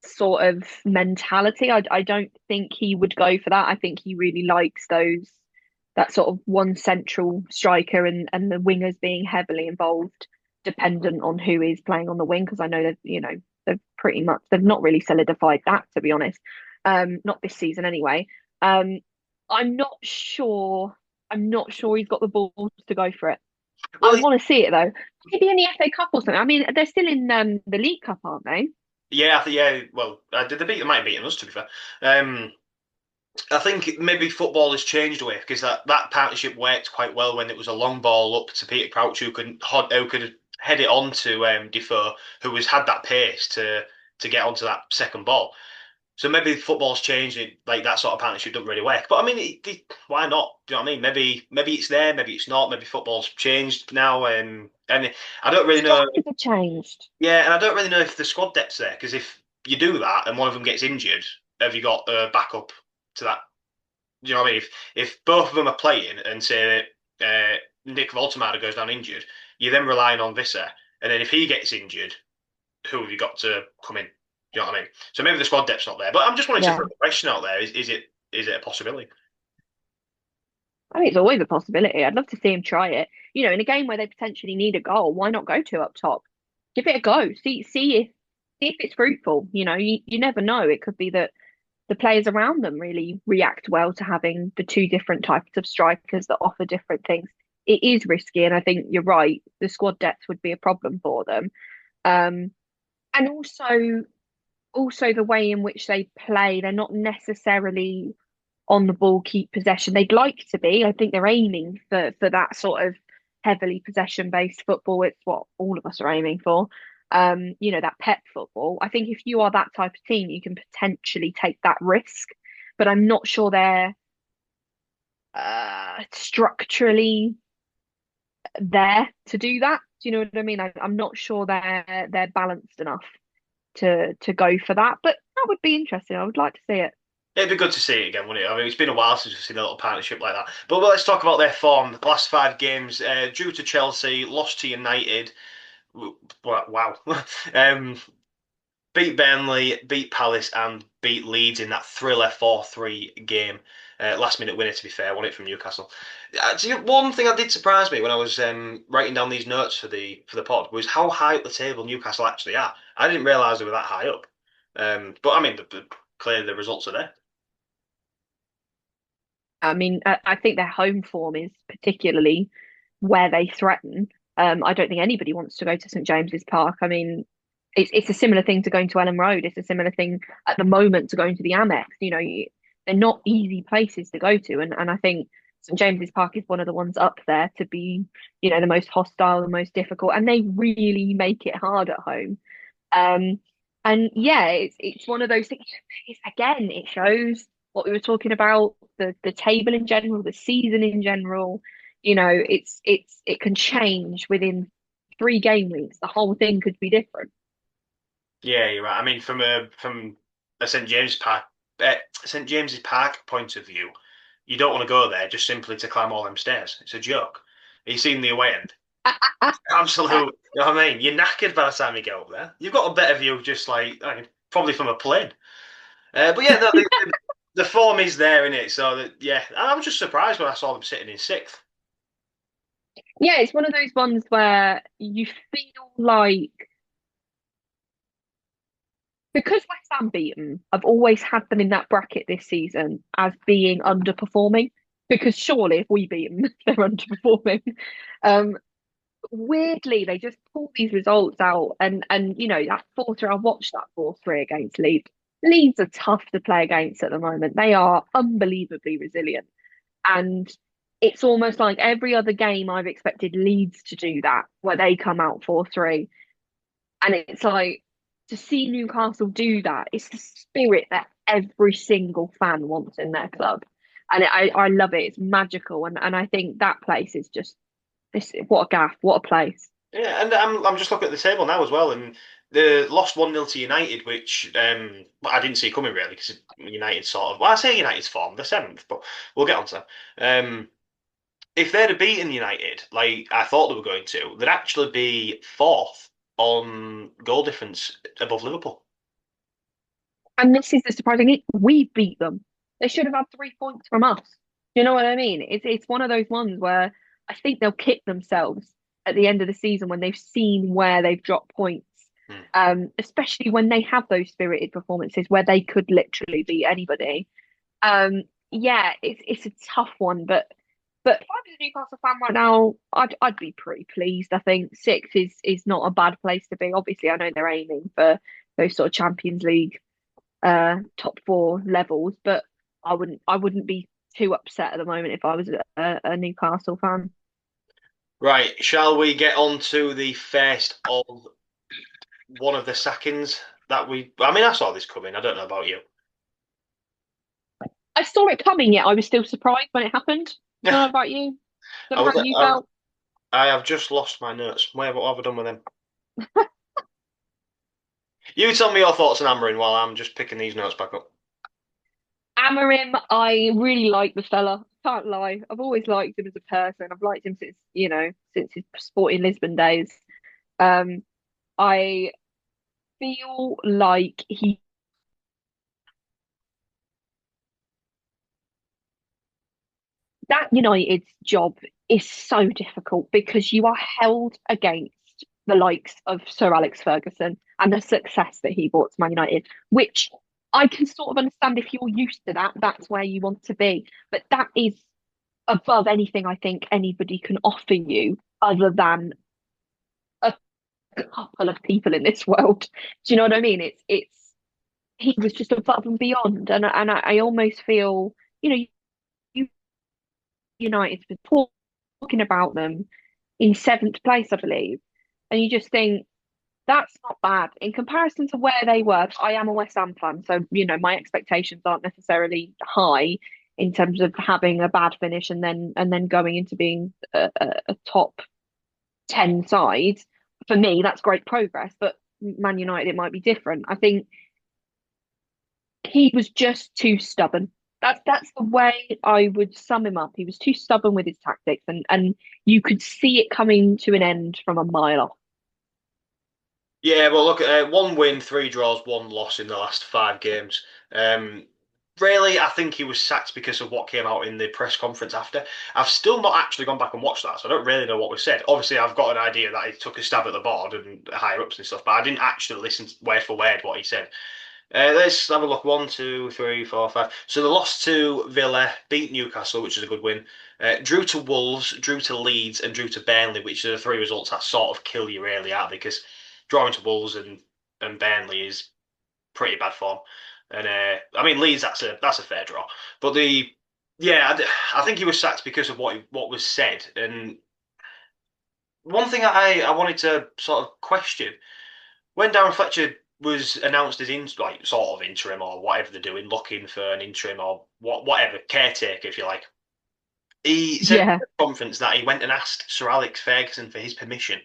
sort of mentality. I don't think he would go for that. I think he really likes that sort of one central striker and the wingers being heavily involved, dependent on who is playing on the wing. Because I know they've not really solidified that, to be honest. Not this season anyway. Um, I'm not sure. I'm not sure he's got the balls to go for it. I Well, want to see it though. Maybe in the FA Cup or something. I mean, they're still in the League Cup, aren't they? yeah, yeah. Well, did they beat? They might have beaten us, to be fair. Um, I think maybe football has changed away because that partnership worked quite well when it was a long ball up to Peter Crouch who could head it on to Defoe, who was had that pace to get onto that second ball. So maybe football's changed. Like that sort of partnership doesn't really work. But I mean, why not? Do you know what I mean? Maybe it's there, maybe it's not. Maybe football's changed now, and I don't really know. Strikers have changed. Yeah, and I don't really know if the squad depth's there because if you do that and one of them gets injured, have you got a backup to that? Do you know what I mean? If both of them are playing and say Nick Voltemade goes down injured, you're then relying on Visser, and then if he gets injured, who have you got to come in? Do you know what I mean? So maybe the squad depth's not there. But I'm just wanting to Yeah. throw a question out there. Is it a possibility? I think it's always a possibility. I'd love to see him try it. In a game where they potentially need a goal, why not go two up top? Give it a go. See if it's fruitful. You never know. It could be that the players around them really react well to having the two different types of strikers that offer different things. it is risky, and I think you're right. The squad depth would be a problem for them. Um, and also the way in which they play, they're not necessarily on the ball, keep possession. They'd like to be. I think they're aiming for that sort of heavily possession based football. It's what all of us are aiming for. That pep football. I think if you are that type of team, you can potentially take that risk. But I'm not sure they're structurally there to do that. Do you know what I mean? I'm not sure they're balanced enough to go for that. But that would be interesting. I would like to see it. It'd be good to see it again, wouldn't it? I mean, it's been a while since we've seen a little partnership like that. But let's talk about their form. The last 5 games, drew to Chelsea, lost to United. Wow. um, beat Burnley, beat Palace, and beat Leeds in that thriller 4-3 game. Last minute winner, to be fair, won it from Newcastle. One thing that did surprise me when I was writing down these notes for the pod was how high up the table Newcastle actually are. I didn't realise they were that high up. But I mean, clearly the results are there. I mean, I think their home form is particularly where they threaten. I don't think anybody wants to go to St James's Park. I mean, it's a similar thing to going to Ellen Road. It's a similar thing at the moment to going to the Amex. They're not easy places to go to, and I think St James's Park is one of the ones up there to be, the most hostile, the most difficult, and they really make it hard at home. Um, and yeah, it's one of those things. Again, it shows what we were talking about, the table in general, the season in general. It can change within 3 game weeks. The whole thing could be different. Yeah, you're right. I mean, from a St James's Park point of view, you don't want to go there just simply to climb all them stairs. It's a joke. Have you seen the away end? Absolute. You know what I mean? You're knackered by the time you get up there. You've got a better view, just like I mean, probably from a plane. But yeah, no, the form is there in it. So that, yeah, I was just surprised when I saw them sitting in sixth. Yeah, it's one of those ones where you feel like because West Ham beat them, I've always had them in that bracket this season as being underperforming. Because surely if we beat them, they're underperforming. Um, Weirdly, they just pull these results out, and that 4-3. I watched that 4-3 against Leeds. Leeds are tough to play against at the moment. They are unbelievably resilient, and it's almost like every other game I've expected Leeds to do that, where they come out 4-3. And it's like to see Newcastle do that, it's the spirit that every single fan wants in their club. And I love it. It's magical. And I think that place is just this what a gaff, what a place. Yeah, and I'm just looking at the table now as well, and the lost 1-0 to United, which I didn't see coming really because United sort of. Well, I say United's form, they're seventh, but we'll get on to that. If they'd have beaten United like I thought they were going to, they'd actually be fourth on goal difference above Liverpool. And this is the surprising thing. We beat them. They should have had 3 points from us. You know what I mean? It's one of those ones where I think they'll kick themselves at the end of the season when they've seen where they've dropped points. Hmm. Especially when they have those spirited performances where they could literally beat anybody. Yeah, it's a tough one, but if I was a Newcastle fan right now, I'd be pretty pleased. I think sixth is not a bad place to be. Obviously, I know they're aiming for those sort of Champions League top four levels, but I wouldn't be too upset at the moment if I was a Newcastle fan. Right, shall we get on to the first of one of the sackings that we? I mean, I saw this coming. I don't know about you. I saw it coming, yet I was still surprised when it happened. Don't know about you. Don't I know was. how you felt. I have just lost my notes. What have I done with them? You tell me your thoughts on Amarin while I'm just picking these notes back up. Amarim, I really like the fella. Can't lie. I've always liked him as a person. I've liked him since his Sporting Lisbon days. Um, I feel like that United's job is so difficult because you are held against the likes of Sir Alex Ferguson and the success that he brought to Man United, which I can sort of understand if you're used to that, that's where you want to be. But that is above anything I think anybody can offer you other than a couple of people in this world. Do you know what I mean? It's he was just above and beyond, and I almost feel, you know, you United's been talking about them in seventh place, I believe, and you just think that's not bad in comparison to where they were. I am a West Ham fan, so my expectations aren't necessarily high in terms of having a bad finish and then going into being a top 10 side. For me, that's great progress, but Man United, it might be different. I think he was just too stubborn. That's the way I would sum him up. He was too stubborn with his tactics, and you could see it coming to an end from a mile off. Yeah, well, look, one win, three draws, one loss in the last five games. Um, Really, I think he was sacked because of what came out in the press conference after. I've still not actually gone back and watched that, so I don't really know what was said. Obviously, I've got an idea that he took a stab at the board and higher ups and stuff, but I didn't actually listen word for word what he said. Let's have a look. One, two, three, four, five. So they lost to Villa, beat Newcastle, which is a good win. Drew to Wolves, drew to Leeds, and drew to Burnley, which are the three results that sort of kill you really out because drawing to Wolves and Burnley is pretty bad form. And I mean Leeds, that's a fair draw. But yeah, I think he was sacked because of what was said. And one thing I wanted to sort of question when Darren Fletcher was announced as in like sort of interim or whatever they're doing, looking for an interim or whatever caretaker if you like. He said in Yeah, the conference that he went and asked Sir Alex Ferguson for his permission.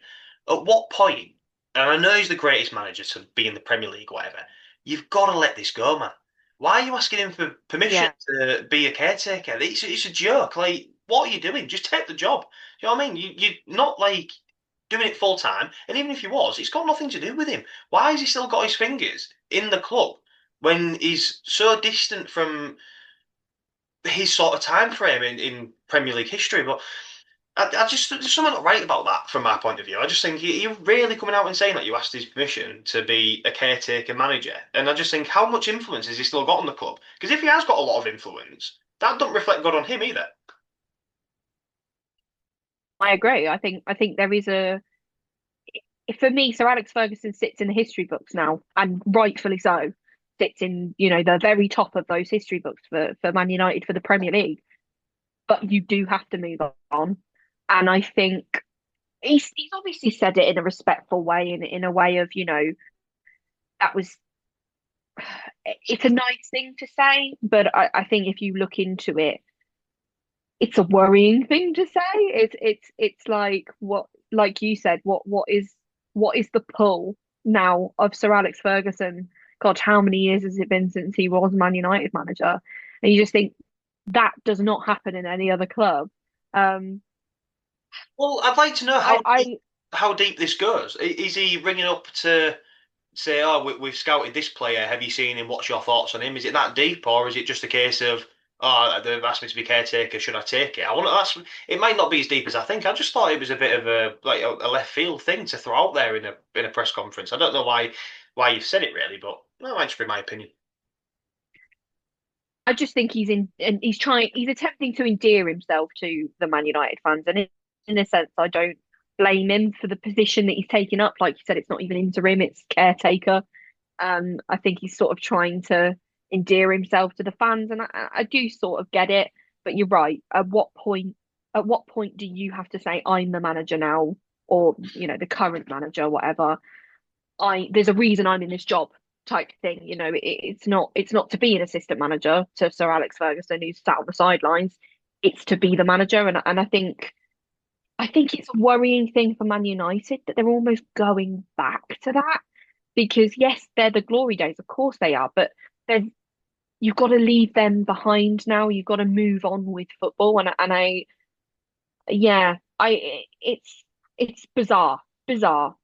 At what point, and I know he's the greatest manager to be in the Premier League, whatever, you've got to let this go, man. Why are you asking him for permission yeah. to be a caretaker? It's a joke. Like, what are you doing? Just take the job. You know what I mean? You're not like doing it full time. And even if he was, it's got nothing to do with him. Why has he still got his fingers in the club when he's so distant from his sort of time frame in Premier League history? But I just there's something not right about that from my point of view. I just think you're really coming out and saying that you asked his permission to be a caretaker manager, and I just think how much influence has he still got on the club? Because if he has got a lot of influence, that doesn't reflect good on him either. I agree. I think there is a for me, Sir Alex Ferguson sits in the history books now, and rightfully so. Sits in, the very top of those history books for Man United for the Premier League. But you do have to move on. And I think he's obviously said it in a respectful way, in a way of, that was it's a nice thing to say, but I think if you look into it, it's a worrying thing to say. It's like what, like you said, what is the pull now of Sir Alex Ferguson? God, how many years has it been since he was Man United manager? And you just think that does not happen in any other club. Um, Well, I'd like to know I how deep this goes. Is he ringing up to say, "Oh, we've scouted this player. Have you seen him? What's your thoughts on him?" Is it that deep, or is it just a case of, "Oh, they've asked me to be caretaker. Should I take it?" I want to ask. It might not be as deep as I think. I just thought it was a bit of a left field thing to throw out there in a press conference. I don't know why you've said it really, but that might just be my opinion. I just think he's in and he's attempting to endear himself to the Man United fans, and in a sense, I don't blame him for the position that he's taken up. Like you said, it's not even interim; it's caretaker. I think he's sort of trying to endear himself to the fans, and I do sort of get it. But you're right. At what point do you have to say I'm the manager now, or the current manager, whatever? There's a reason I'm in this job type thing. It's not to be an assistant manager to Sir Alex Ferguson who's sat on the sidelines. It's to be the manager, and I think it's a worrying thing for Man United that they're almost going back to that because yes, they're the glory days, of course they are, but there's you've got to leave them behind now. You've got to move on with football, and I yeah, it's bizarre, bizarre.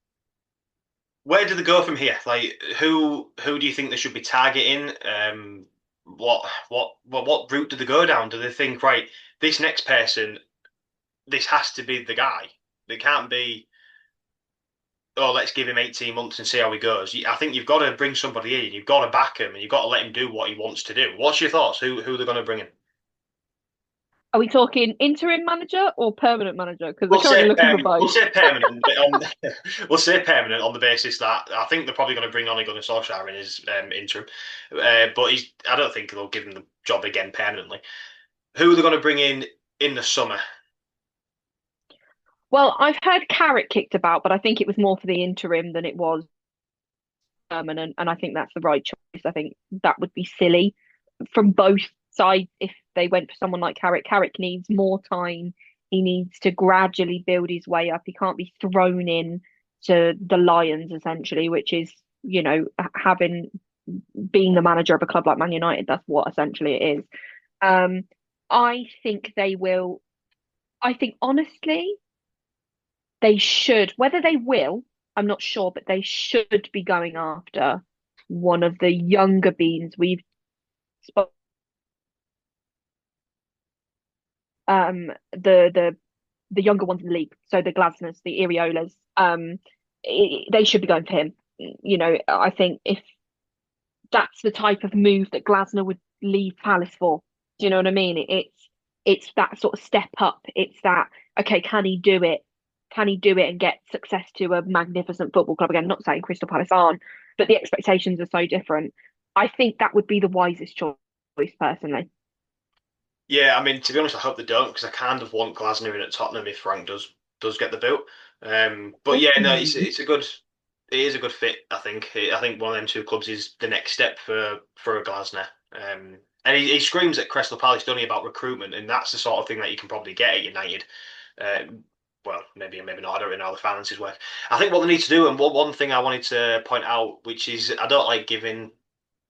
Where do they go from here? Like, who do you think they should be targeting? What route do they go down? Do they think right, this next person, this has to be the guy? They can't be. Oh, let's give him 18 months and see how he goes. I think you've got to bring somebody in. You've got to back him, and you've got to let him do what he wants to do. What's your thoughts? Who they're going to bring in? Are we talking interim manager or permanent manager? Because they're currently looking for We'll both. say permanent. We'll say permanent on the basis that I think they're probably going to bring on a Gunnar Solskjaer in his interim, but I don't think they'll give him the job again permanently. Who are they going to bring in the summer? Well, I've heard Carrick kicked about, but I think it was more for the interim than it was permanent, and I think that's the right choice. I think that would be silly from both sides if they went for someone like Carrick. Carrick needs more time. He needs to gradually build his way up. He can't be thrown in to the Lions essentially, which is, having being the manager of a club like Man United. That's what essentially it is. Um, I think they will. I think honestly, they should. Whether they will, I'm not sure, but they should be going after one of the younger beans we've spoken. The younger ones in the league, so the Glasners, the Iriolas, they should be going for him. I think if that's the type of move that Glasner would leave Palace for, do you know what I mean? It's that sort of step up. It's that okay, can he do it? Can he do it and get success to a magnificent football club again? Not saying Crystal Palace aren't, but the expectations are so different. I think that would be the wisest choice, personally. Yeah, I mean, to be honest, I hope they don't because I kind of want Glasner in at Tottenham if Frank does get the boot. But yeah, no, Ooh. it is a good fit. I think one of them two clubs is the next step for a Glasner. And he screams at Crystal Palace, don't he, about recruitment, and that's the sort of thing that you can probably get at United. Well, maybe not. I don't really know how the finances work. I think what they need to do, and one thing I wanted to point out, which is I don't like giving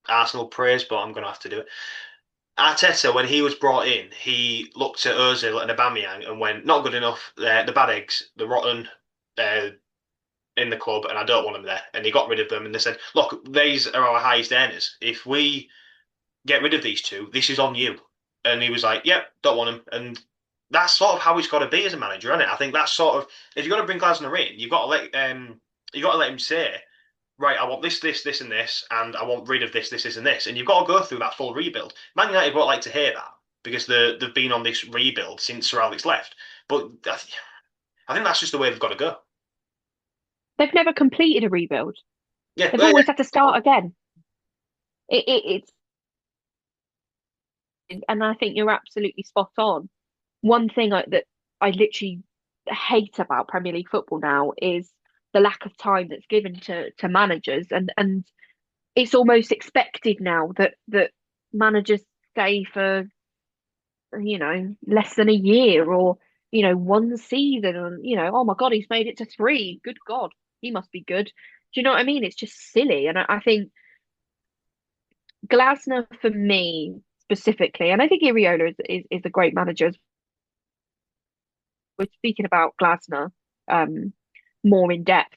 Arsenal praise, but I'm going to have to do it. Arteta, when he was brought in, he looked at Ozil and Aubameyang and went, "Not good enough. They're the bad eggs, the rotten uh, in the club, and I don't want them there." And he got rid of them, and they said, "Look, these are our highest earners. If we get rid of these two, this is on you." And he was like, "Yep, don't want them." And that's sort of how it's got to be as a manager, isn't it? I think that's sort of if you're going to bring Glasner in, you've got to let him say, right, I want this, and this, and I want rid of this, and this. And you've got to go through that full rebuild. Man United won't like to hear that because they've been on this rebuild since Sir Alex left. But I think that's just the way they've got to go. They've never completed a rebuild. Yeah, They've always had to start again. It's and I think you're absolutely spot on. One thing that I literally hate about Premier League football now is the lack of time that's given to managers, and it's almost expected now that managers stay for less than a year or one season, and oh my God, he's made it to three. Good God, he must be good. Do you know what I mean? It's just silly, and I think Glasner for me specifically, and I think Iriola is a great manager. We're speaking about Glasner um, more in depth.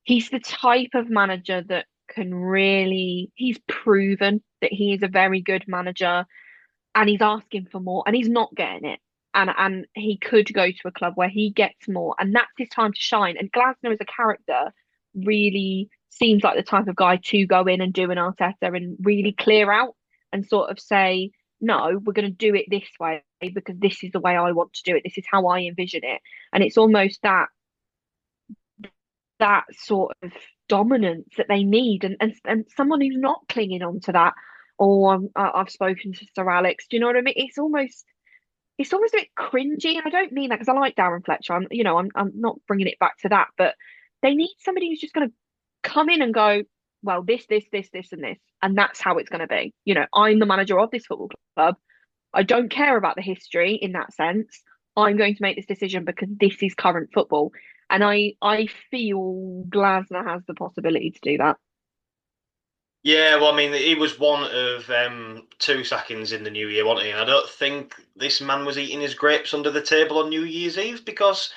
He's the type of manager that can really, he's proven that he is a very good manager and he's asking for more and he's not getting it. And he could go to a club where he gets more and that's his time to shine. And Glasner as a character really seems like the type of guy to go in and do an Arteta and really clear out and sort of say, no, we're going to do it this way because this is the way I want to do it. This is how I envision it. And it's almost that sort of dominance that they need and someone who's not clinging on to that. Or I've spoken to Sir Alex. Do you know what I mean? It's almost a bit cringy, and I don't mean that because I like Darren Fletcher. I'm not bringing it back to that, but they need somebody who's just going to come in and go, well, this, and this, and that's how it's going to be. I'm the manager of this football club. I don't care about the history in that sense. I'm going to make this decision because this is current football, and I feel Glasner has the possibility to do that. Yeah, well, I mean, he was one of two sackings in the new year, wasn't he? And I don't think this man was eating his grapes under the table on New Year's Eve because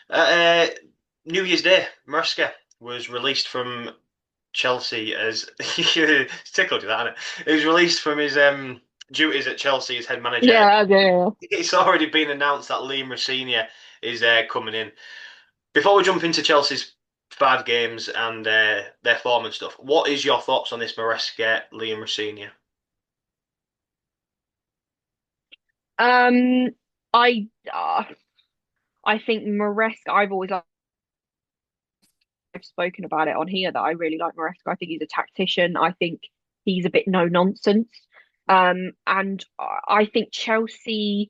uh, New Year's Day, Maresca was released from Chelsea as it's tickled you that, hasn't it? He was released from his duties at Chelsea as head manager. Yeah, yeah. It's already been announced that Liam Rossini is coming in. Before we jump into Chelsea's bad games and their form and stuff, what is your thoughts on this Maresca Liam Rossini? I I think Maresca. I've spoken about it on here that I really like Maresca. I think he's a tactician. I think he's a bit no nonsense. And I think Chelsea's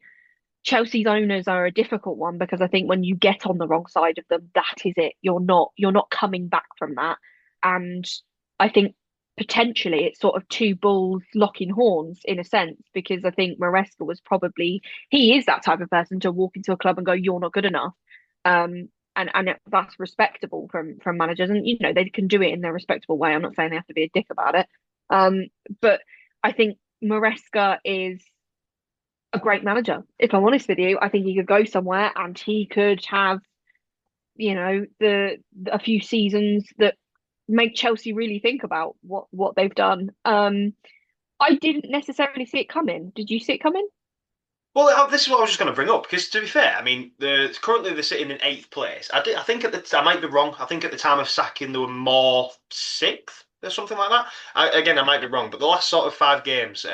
owners are a difficult one because I think when you get on the wrong side of them, that is it. You're not coming back from that. And I think potentially it's sort of two bulls locking horns in a sense, because I think Maresca was probably he is that type of person to walk into a club and go, "You're not good enough." And that's respectable from managers, and they can do it in their respectable way. I'm not saying they have to be a dick about it. Um, but I think Maresca is a great manager. If I'm honest with you, I think he could go somewhere and he could have, the a few seasons that make Chelsea really think about what they've done. I didn't necessarily see it coming. Did you see it coming? Well, this is what I was just going to bring up because, to be fair, I mean, currently they're sitting in eighth place. I think I might be wrong. I think at the time of sacking they were more sixth or something like that. Again, I might be wrong, but the last sort of 5 games,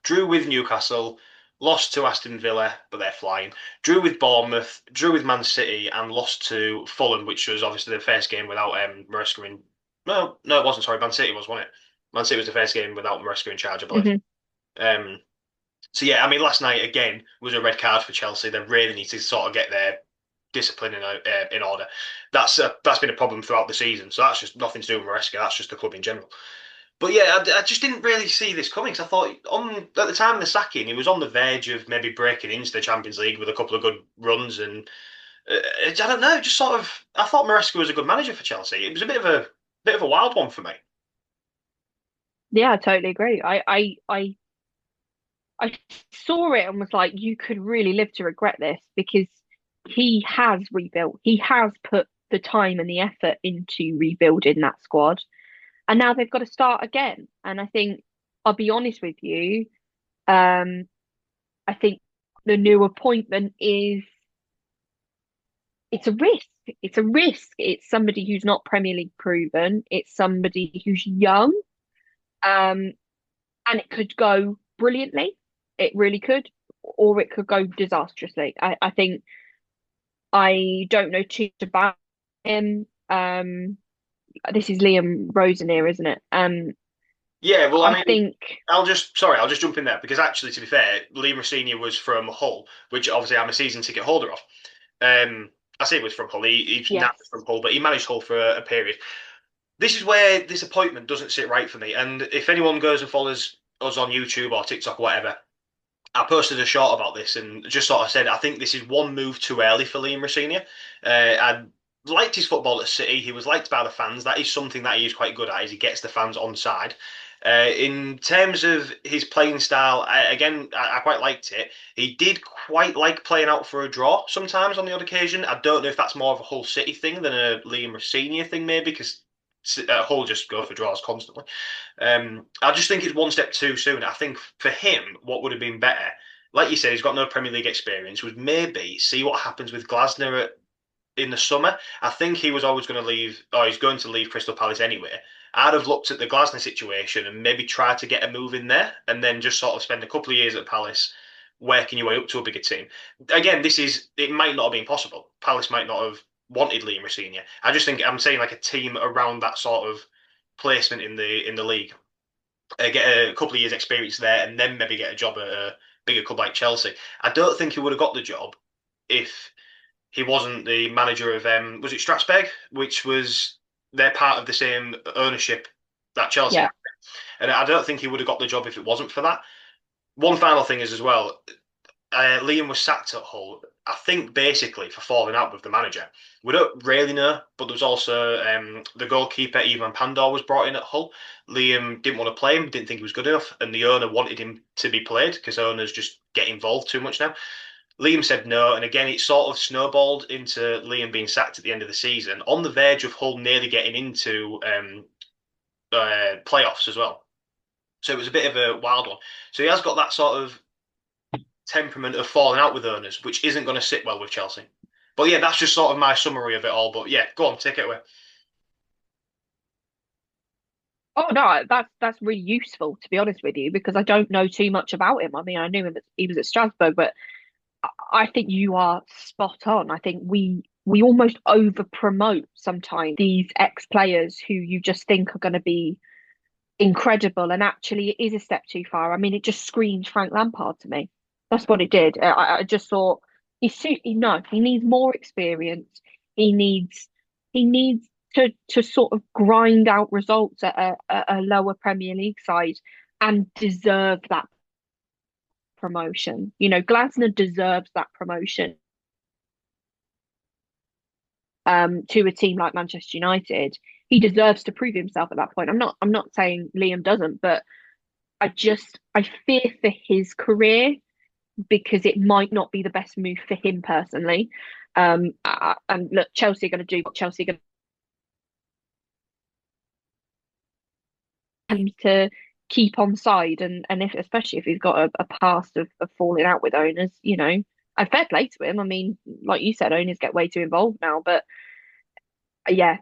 drew with Newcastle, lost to Aston Villa, but they're flying. Drew with Bournemouth, drew with Man City, and lost to Fulham, which was obviously the first game without Maresca in. No, no, it wasn't. Sorry, Man City wasn't it? Man City was the first game without Maresca in charge, I believe. Hmm. Um, so yeah, I mean, last night again was a red card for Chelsea. They really need to sort of get their discipline in order. That's been a problem throughout the season. So that's just nothing to do with Maresca. That's just the club in general. But yeah, I just didn't really see this coming. 'Cause I thought at the time of the sacking, he was on the verge of maybe breaking into the Champions League with a couple of good runs, and I don't know, just sort of. I thought Maresca was a good manager for Chelsea. It was a bit of a wild one for me. Yeah, I totally agree. I saw it and was like, you could really live to regret this because he has rebuilt. He has put the time and the effort into rebuilding that squad. And now they've got to start again. And I think I'll be honest with you, um, I think the new appointment is it's a risk. It's a risk. It's somebody who's not Premier League proven. It's somebody who's young. Um, and it could go brilliantly. It really could, or it could go disastrously. I think I don't know too much about him. This is Liam Rosen here, isn't it? Yeah, well, I I mean, think I'll just jump in there because actually, to be fair, Liam Rosenior was from Hull, which obviously I'm a season ticket holder of. I say he was from Hull. He's now yes, from Hull, but he managed Hull for a period. This is where this appointment doesn't sit right for me. And if anyone goes and follows us on YouTube or TikTok or whatever, I posted a short about this and just sort of said I think this is one move too early for Liam Rosenior. I liked his football at City. He was liked by the fans. That is something that he is quite good at. Is he gets the fans on side. In terms of his playing style, I quite liked it. He did quite like playing out for a draw sometimes on the odd occasion. I don't know if that's more of a Hull City thing than a Liam Rosenior thing, maybe because Hull just go for draws constantly. I just think it's one step too soon. I think for him, what would have been better, like you said, he's got no Premier League experience, was maybe see what happens with Glasner in the summer. I think he was always going to leave, or he's going to leave Crystal Palace anyway. I'd have looked at the Glasner situation and maybe tried to get a move in there and then just sort of spend a couple of years at Palace working your way up to a bigger team. Again, it might not have been possible. Palace might not have wanted Liam Rosenior. I just think I'm saying like a team around that sort of placement in the league, get a couple of years experience there, and then maybe get a job at a bigger club like Chelsea. I don't think he would have got the job if he wasn't the manager of was it Strasbourg, which was they're part of the same ownership that Chelsea yeah, have, and I don't think he would have got the job if it wasn't for that. One final thing is as well, Liam was sacked at Hull, I think basically for falling out with the manager. We don't really know, but there was also the goalkeeper, Ivan Pandor, was brought in at Hull. Liam didn't want to play him, didn't think he was good enough, and the owner wanted him to be played because owners just get involved too much now. Liam said no, and again, it sort of snowballed into Liam being sacked at the end of the season, on the verge of Hull nearly getting into playoffs as well. So it was a bit of a wild one. So he has got that sort of temperament of falling out with owners, which isn't going to sit well with Chelsea. But yeah, that's just sort of my summary of it all. But yeah, go on, take it away. oh no, that's really useful to be honest with you because I don't know too much about him. I mean, I knew him he was at Strasbourg, but I think you are spot on. I think we almost over promote sometimes these ex-players who you just think are going to be incredible, and actually it is a step too far. I mean, it just screams Frank Lampard to me. That's what it did. I just thought no, he needs more experience. He needs he needs to sort of grind out results at a lower Premier League side and deserve that promotion. You know, Glasner deserves that promotion to a team like Manchester United. He deserves to prove himself at that point. I'm not saying Liam doesn't, but I fear for his career because it might not be the best move for him personally. And look, Chelsea are going to do what Chelsea are going to keep on side, and if especially if he's got a past of falling out with owners, you know, and fair play to him. I mean, like you said, owners get way too involved now, but yeah.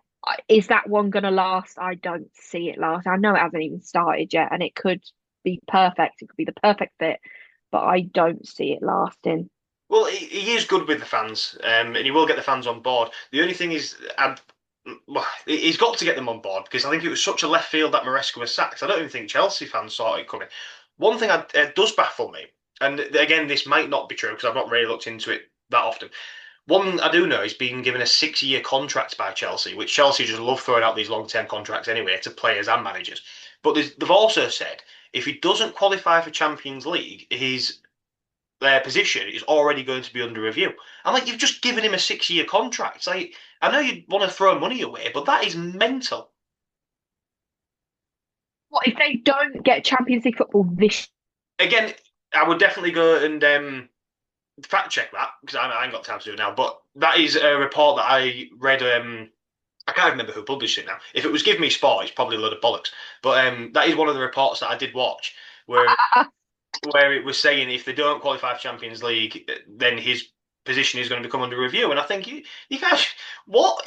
Is that one going to last? I don't see it last. I know it hasn't even started yet, and it could be perfect. It could be the perfect fit, but I don't see it lasting. Well, he is good with the fans, and he will get the fans on board. The only thing is, well, he's got to get them on board because I think it was such a left field that Maresca was sacked. I don't even think Chelsea fans saw it coming. One thing does baffle me, and again, this might not be true because I've not really looked into it that often. One I do know is being given a 6-year contract by Chelsea, which Chelsea just love throwing out these long-term contracts anyway to players and managers. But they've also said if he doesn't qualify for Champions League, his their position is already going to be under review. I'm like, you've just given him a 6-year contract. It's like, I know you want to throw money away, but that is mental. What if they don't get Champions League football this? Again, I would definitely go and fact check that because I ain't got time to do it now. But that is a report that I read. I can't remember who published it now. If it was Give Me Sport, it's probably a load of bollocks. But that is one of the reports that I did watch where it was saying if they don't qualify for Champions League, then his position is going to become under review. And I think you can't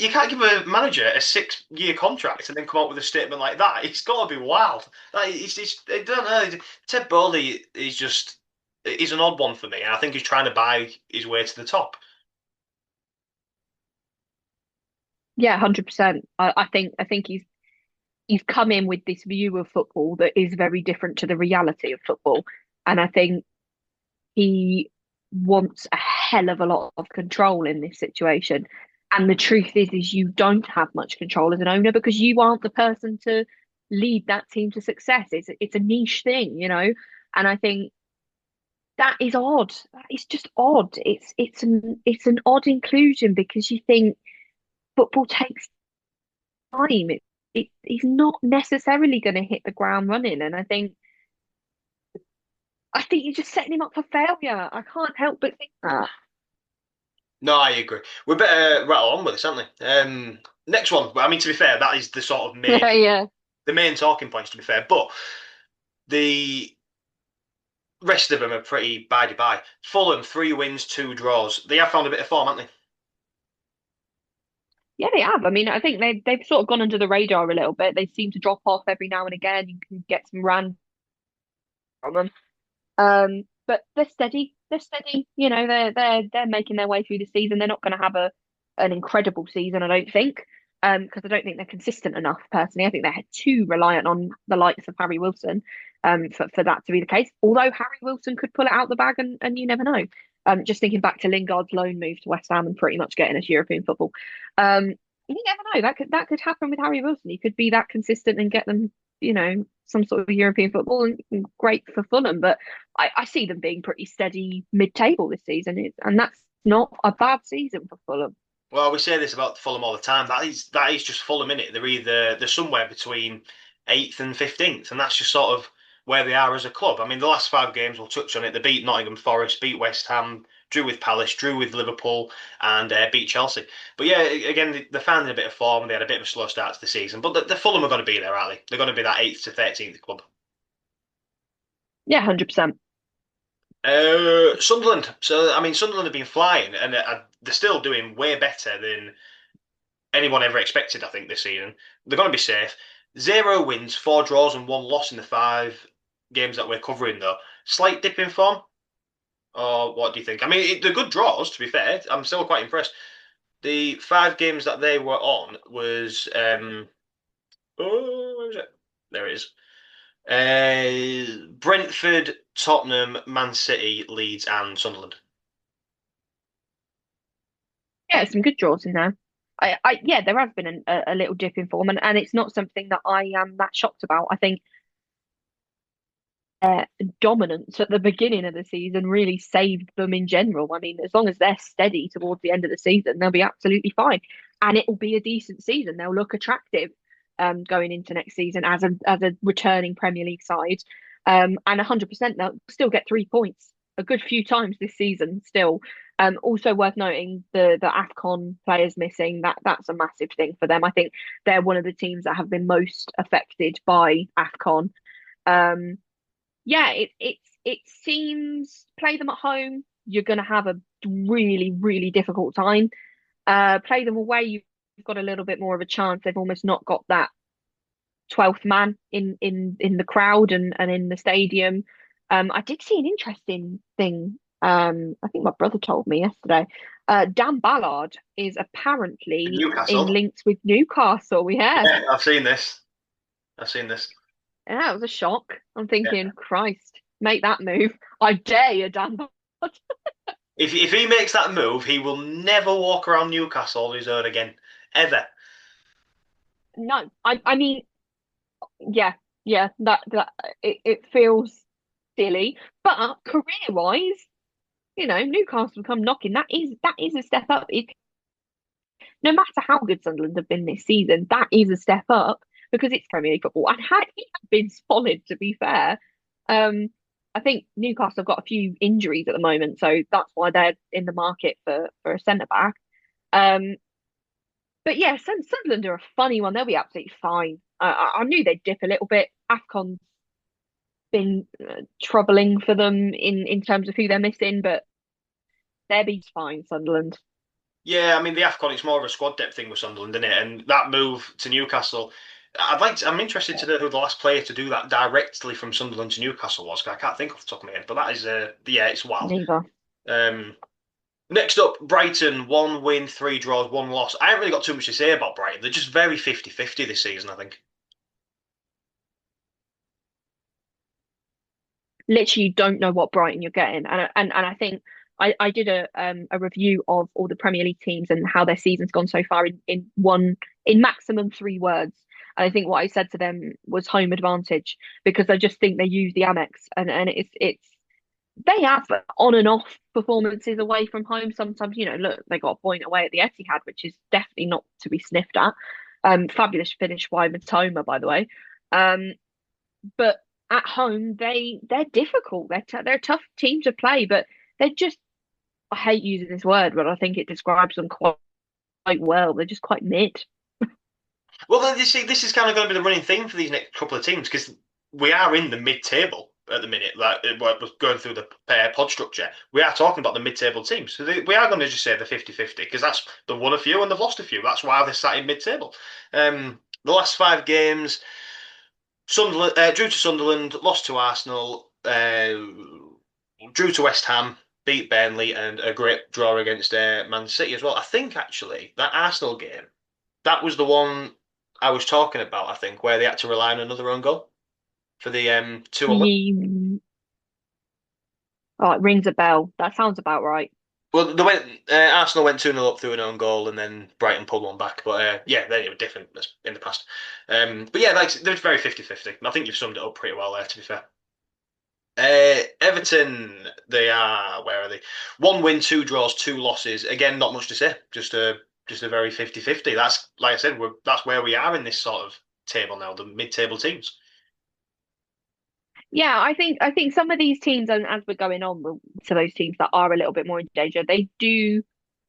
you can't give a manager a 6-year contract and then come up with a statement like that. It's got to be wild. I don't know. Ted Bowley is just he's an odd one for me, and I think he's trying to buy his way to the top. Yeah, 100%. I think he's come in with this view of football that is very different to the reality of football, and I think he wants a hell of a lot of control in this situation. And the truth is you don't have much control as an owner because you aren't the person to lead that team to success. It's a niche thing, you know. And I think that is odd. That is just odd. It's an odd inclusion because you think football takes time. He's not necessarily going to hit the ground running, and I think you're just setting him up for failure. I can't help but think that. No, I agree. We better rattle on with this, aren't we? Next one. I mean, to be fair, that is the sort of main Yeah. the main talking points. To be fair, but the rest of them are pretty by the by. Fulham 3 wins, 2 draws. They have found a bit of form, haven't they? Yeah, they have. I mean, I think they've sort of gone under the radar a little bit. They seem to drop off every now and again. You can get some run from them. But they're steady. They're steady. You know, they're making their way through the season. They're not going to have a an incredible season, I don't think. Because I don't think they're consistent enough. Personally, I think they're too reliant on the likes of Harry Wilson, for that to be the case. Although Harry Wilson could pull it out the bag, and you never know. Just thinking back to Lingard's loan move to West Ham and pretty much getting us European football. Um, you never know. That could happen with Harry Wilson. He could be that consistent and get them, you know, some sort of European football, and great for Fulham. But I see them being pretty steady mid-table this season, and that's not a bad season for Fulham. Well, we say this about Fulham all the time. That is just Fulham in it. They're somewhere between 8th and 15th, and that's just sort of where they are as a club. I mean, the last 5 games we'll touch on it. They beat Nottingham Forest, beat West Ham, drew with Palace, drew with Liverpool, and beat Chelsea. But yeah, again, they're finding a bit of form. They had a bit of a slow start to the season, but the Fulham are going to be there, aren't they? They're going to be that 8th to 13th club. Yeah, 100%. Sunderland. So I mean, Sunderland have been flying, and they're still doing way better than anyone ever expected, I think, this season. They're going to be safe. 0 wins, 4 draws, and 1 loss in the 5 games that we're covering, though. Slight dip in form. Or what do you think? I mean, they're good draws, to be fair. I'm still quite impressed. The 5 games that they were on was oh, where is it? There it is. Brentford, Tottenham, Man City, Leeds, and Sunderland. Yeah, some good draws in there. Yeah, there has been a little dip in form, and it's not something that I am that shocked about. I think dominance at the beginning of the season really saved them in general. I mean, as long as they're steady towards the end of the season, they'll be absolutely fine, and it will be a decent season. They'll look attractive going into next season as a returning Premier League side, and 100% they'll still get 3 points a good few times this season still. Also worth noting the AFCON players missing, that's a massive thing for them. I think they're one of the teams that have been most affected by AFCON. Um, yeah, it seems play them at home, you're going to have a really difficult time. Play them away, you've got a little bit more of a chance. They've almost not got that 12th man in the crowd and in the stadium. I did see an interesting thing. I think my brother told me yesterday. Dan Ballard is apparently in Newcastle. links with Newcastle. Yeah, Yeah, I've seen this. I've seen this. yeah, that was a shock. I'm Yeah. thinking, Christ, make that move. I dare you, Dan Ballard. If he makes that move, he will never walk around Newcastle on his own again, ever. No, I mean, yeah, yeah, that it feels silly, but career-wise, Newcastle come knocking. That is a step up. No matter how good Sunderland have been this season, that is a step up because it's Premier League football. And had he been solid, to be fair, um, I think Newcastle have got a few injuries at the moment, so that's why they're in the market for a centre back. Um, but yeah, Sunderland are a funny one. They'll be absolutely fine. I knew they'd dip a little bit. AFCON's been troubling for them in terms of who they're missing, but they'll be fine, Sunderland. Yeah, I mean the AFCON, it's more of a squad depth thing with Sunderland, isn't it? And that move to Newcastle, I'm interested to know who the last player to do that directly from Sunderland to Newcastle was. 'Cause I can't think off the top of my head, but that is yeah, it's wild. Neither. Um, Next up, Brighton, 1 win, 3 draws, 1 loss. I haven't really got too much to say about Brighton. They're just very 50-50 this season, I think. Literally, you don't know what Brighton you're getting, and I think I did a review of all the Premier League teams and how their season's gone so far in maximum 3 words. And I think what I said to them was home advantage because I just think they use the Amex and it's they have on and off performances away from home. Sometimes, look, they got a point away at the Etihad, which is definitely not to be sniffed at. Fabulous finish by Matoma, by the way. Um, but at home, they're difficult. They're a tough team to play, but they're just. I hate using this word, but I think it describes them quite well. They're just quite mid. Well, then you see, this is kind of going to be the running theme for these next couple of teams because we are in the mid-table at the minute. Like we're going through the pod structure, we are talking about the mid-table teams. So we are going to just say the 50-50 because that's they've won a few and they've lost a few. That's why they're sat in mid-table. The last 5 games, Sunderland drew to Sunderland, lost to Arsenal, drew to West Ham, beat Burnley, and a great draw against Man City as well. I think actually that Arsenal game, that was the one I was talking about. I think where they had to rely on another own goal for the 2-1. You, oh, it rings a bell. That sounds about right. Well, they went. Arsenal went 2-0 up through an own goal, and then Brighton pulled one back. But yeah, they were different in the past. But yeah, like they're very 50-50. I think you've summed it up pretty well there. To be fair. Everton, they are, where are they? 1 win, 2 draws, 2 losses. Again, not much to say. Just a very 50-50. That's like I said, that's where we are in this sort of table now, the mid-table teams. Yeah, I think some of these teams, and as we're going on to those teams that are a little bit more in danger, they do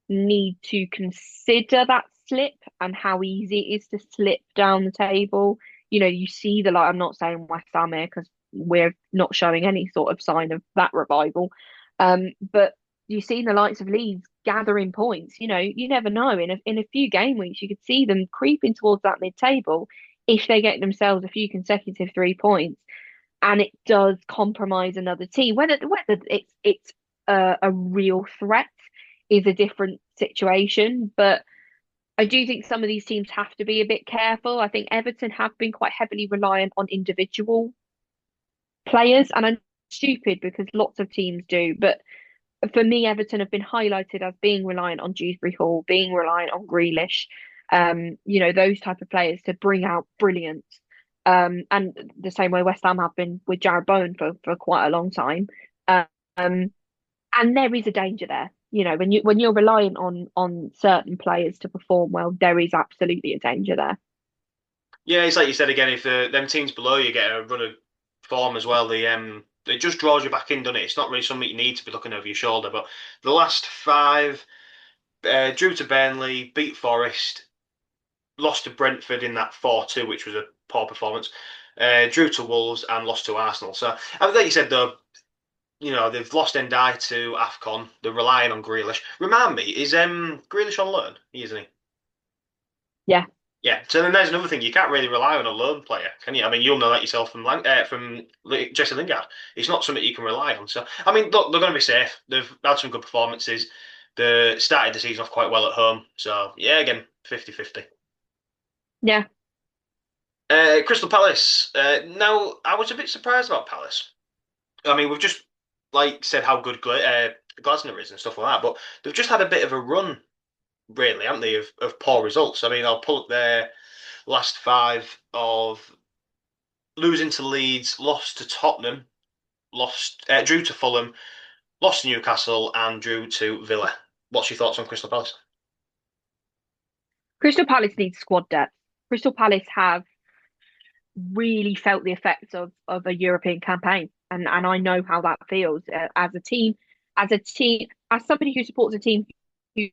need to consider that slip and how easy it is to slip down the table. You see I'm not saying West Ham here because we're not showing any sort of sign of that revival. But you've seen the likes of Leeds gathering points. You never know. In a few game weeks, you could see them creeping towards that mid-table if they get themselves a few consecutive 3 points, and it does compromise another team. Whether it's a real threat is a different situation. But I do think some of these teams have to be a bit careful. I think Everton have been quite heavily reliant on individual players, and I'm stupid because lots of teams do. But for me, Everton have been highlighted as being reliant on Dewsbury Hall, being reliant on Grealish, those type of players to bring out brilliance. And the same way West Ham have been with Jared Bowen for quite a long time. Um, and there is a danger there. When you're reliant on certain players to perform well, there is absolutely a danger there. Yeah, it's like you said again. If them teams below you get a run of form as well, it just draws you back in, doesn't it? It's not really something you need to be looking over your shoulder. But the last five, drew to Burnley, beat Forest, lost to Brentford in that 4-2, which was a poor performance. Drew to Wolves and lost to Arsenal. So, I think like you said though, they've lost Ndai to AFCON. They're relying on Grealish. Remind me, is Grealish on loan? He isn't he? Yeah. Yeah. So then there's another thing. You can't really rely on a loan player, can you? I mean, you'll know that yourself from Jesse Lingard. It's not something you can rely on. So I mean, look, they're going to be safe. They've had some good performances. They started the season off quite well at home. So yeah, again, 50-50. Yeah. Crystal Palace. Now, I was a bit surprised about Palace. I mean, we've just like said how good Glasner is and stuff like that, but they've just had a bit of a run, really, haven't they, of poor results. I mean, I'll pull up their last five of losing to Leeds, lost to Tottenham, drew to Fulham, lost to Newcastle, and drew to Villa. What's your thoughts on Crystal Palace? Crystal Palace needs squad depth. Crystal Palace have really felt the effects of a European campaign, and I know how that feels as somebody who supports a team who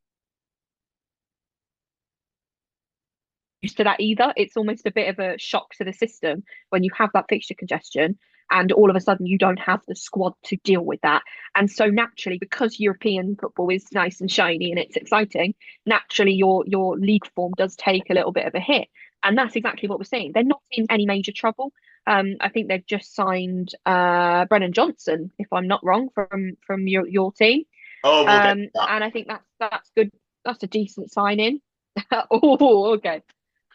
used to that either. It's almost a bit of a shock to the system when you have that fixture congestion and all of a sudden you don't have the squad to deal with that. And so naturally, because European football is nice and shiny and it's exciting, naturally your league form does take a little bit of a hit. And that's exactly what we're seeing. They're not in any major trouble. I think they've just signed Brennan Johnson, if I'm not wrong, from your team. Oh, we'll get to that. And I think that's good. That's a decent signing. Oh, okay.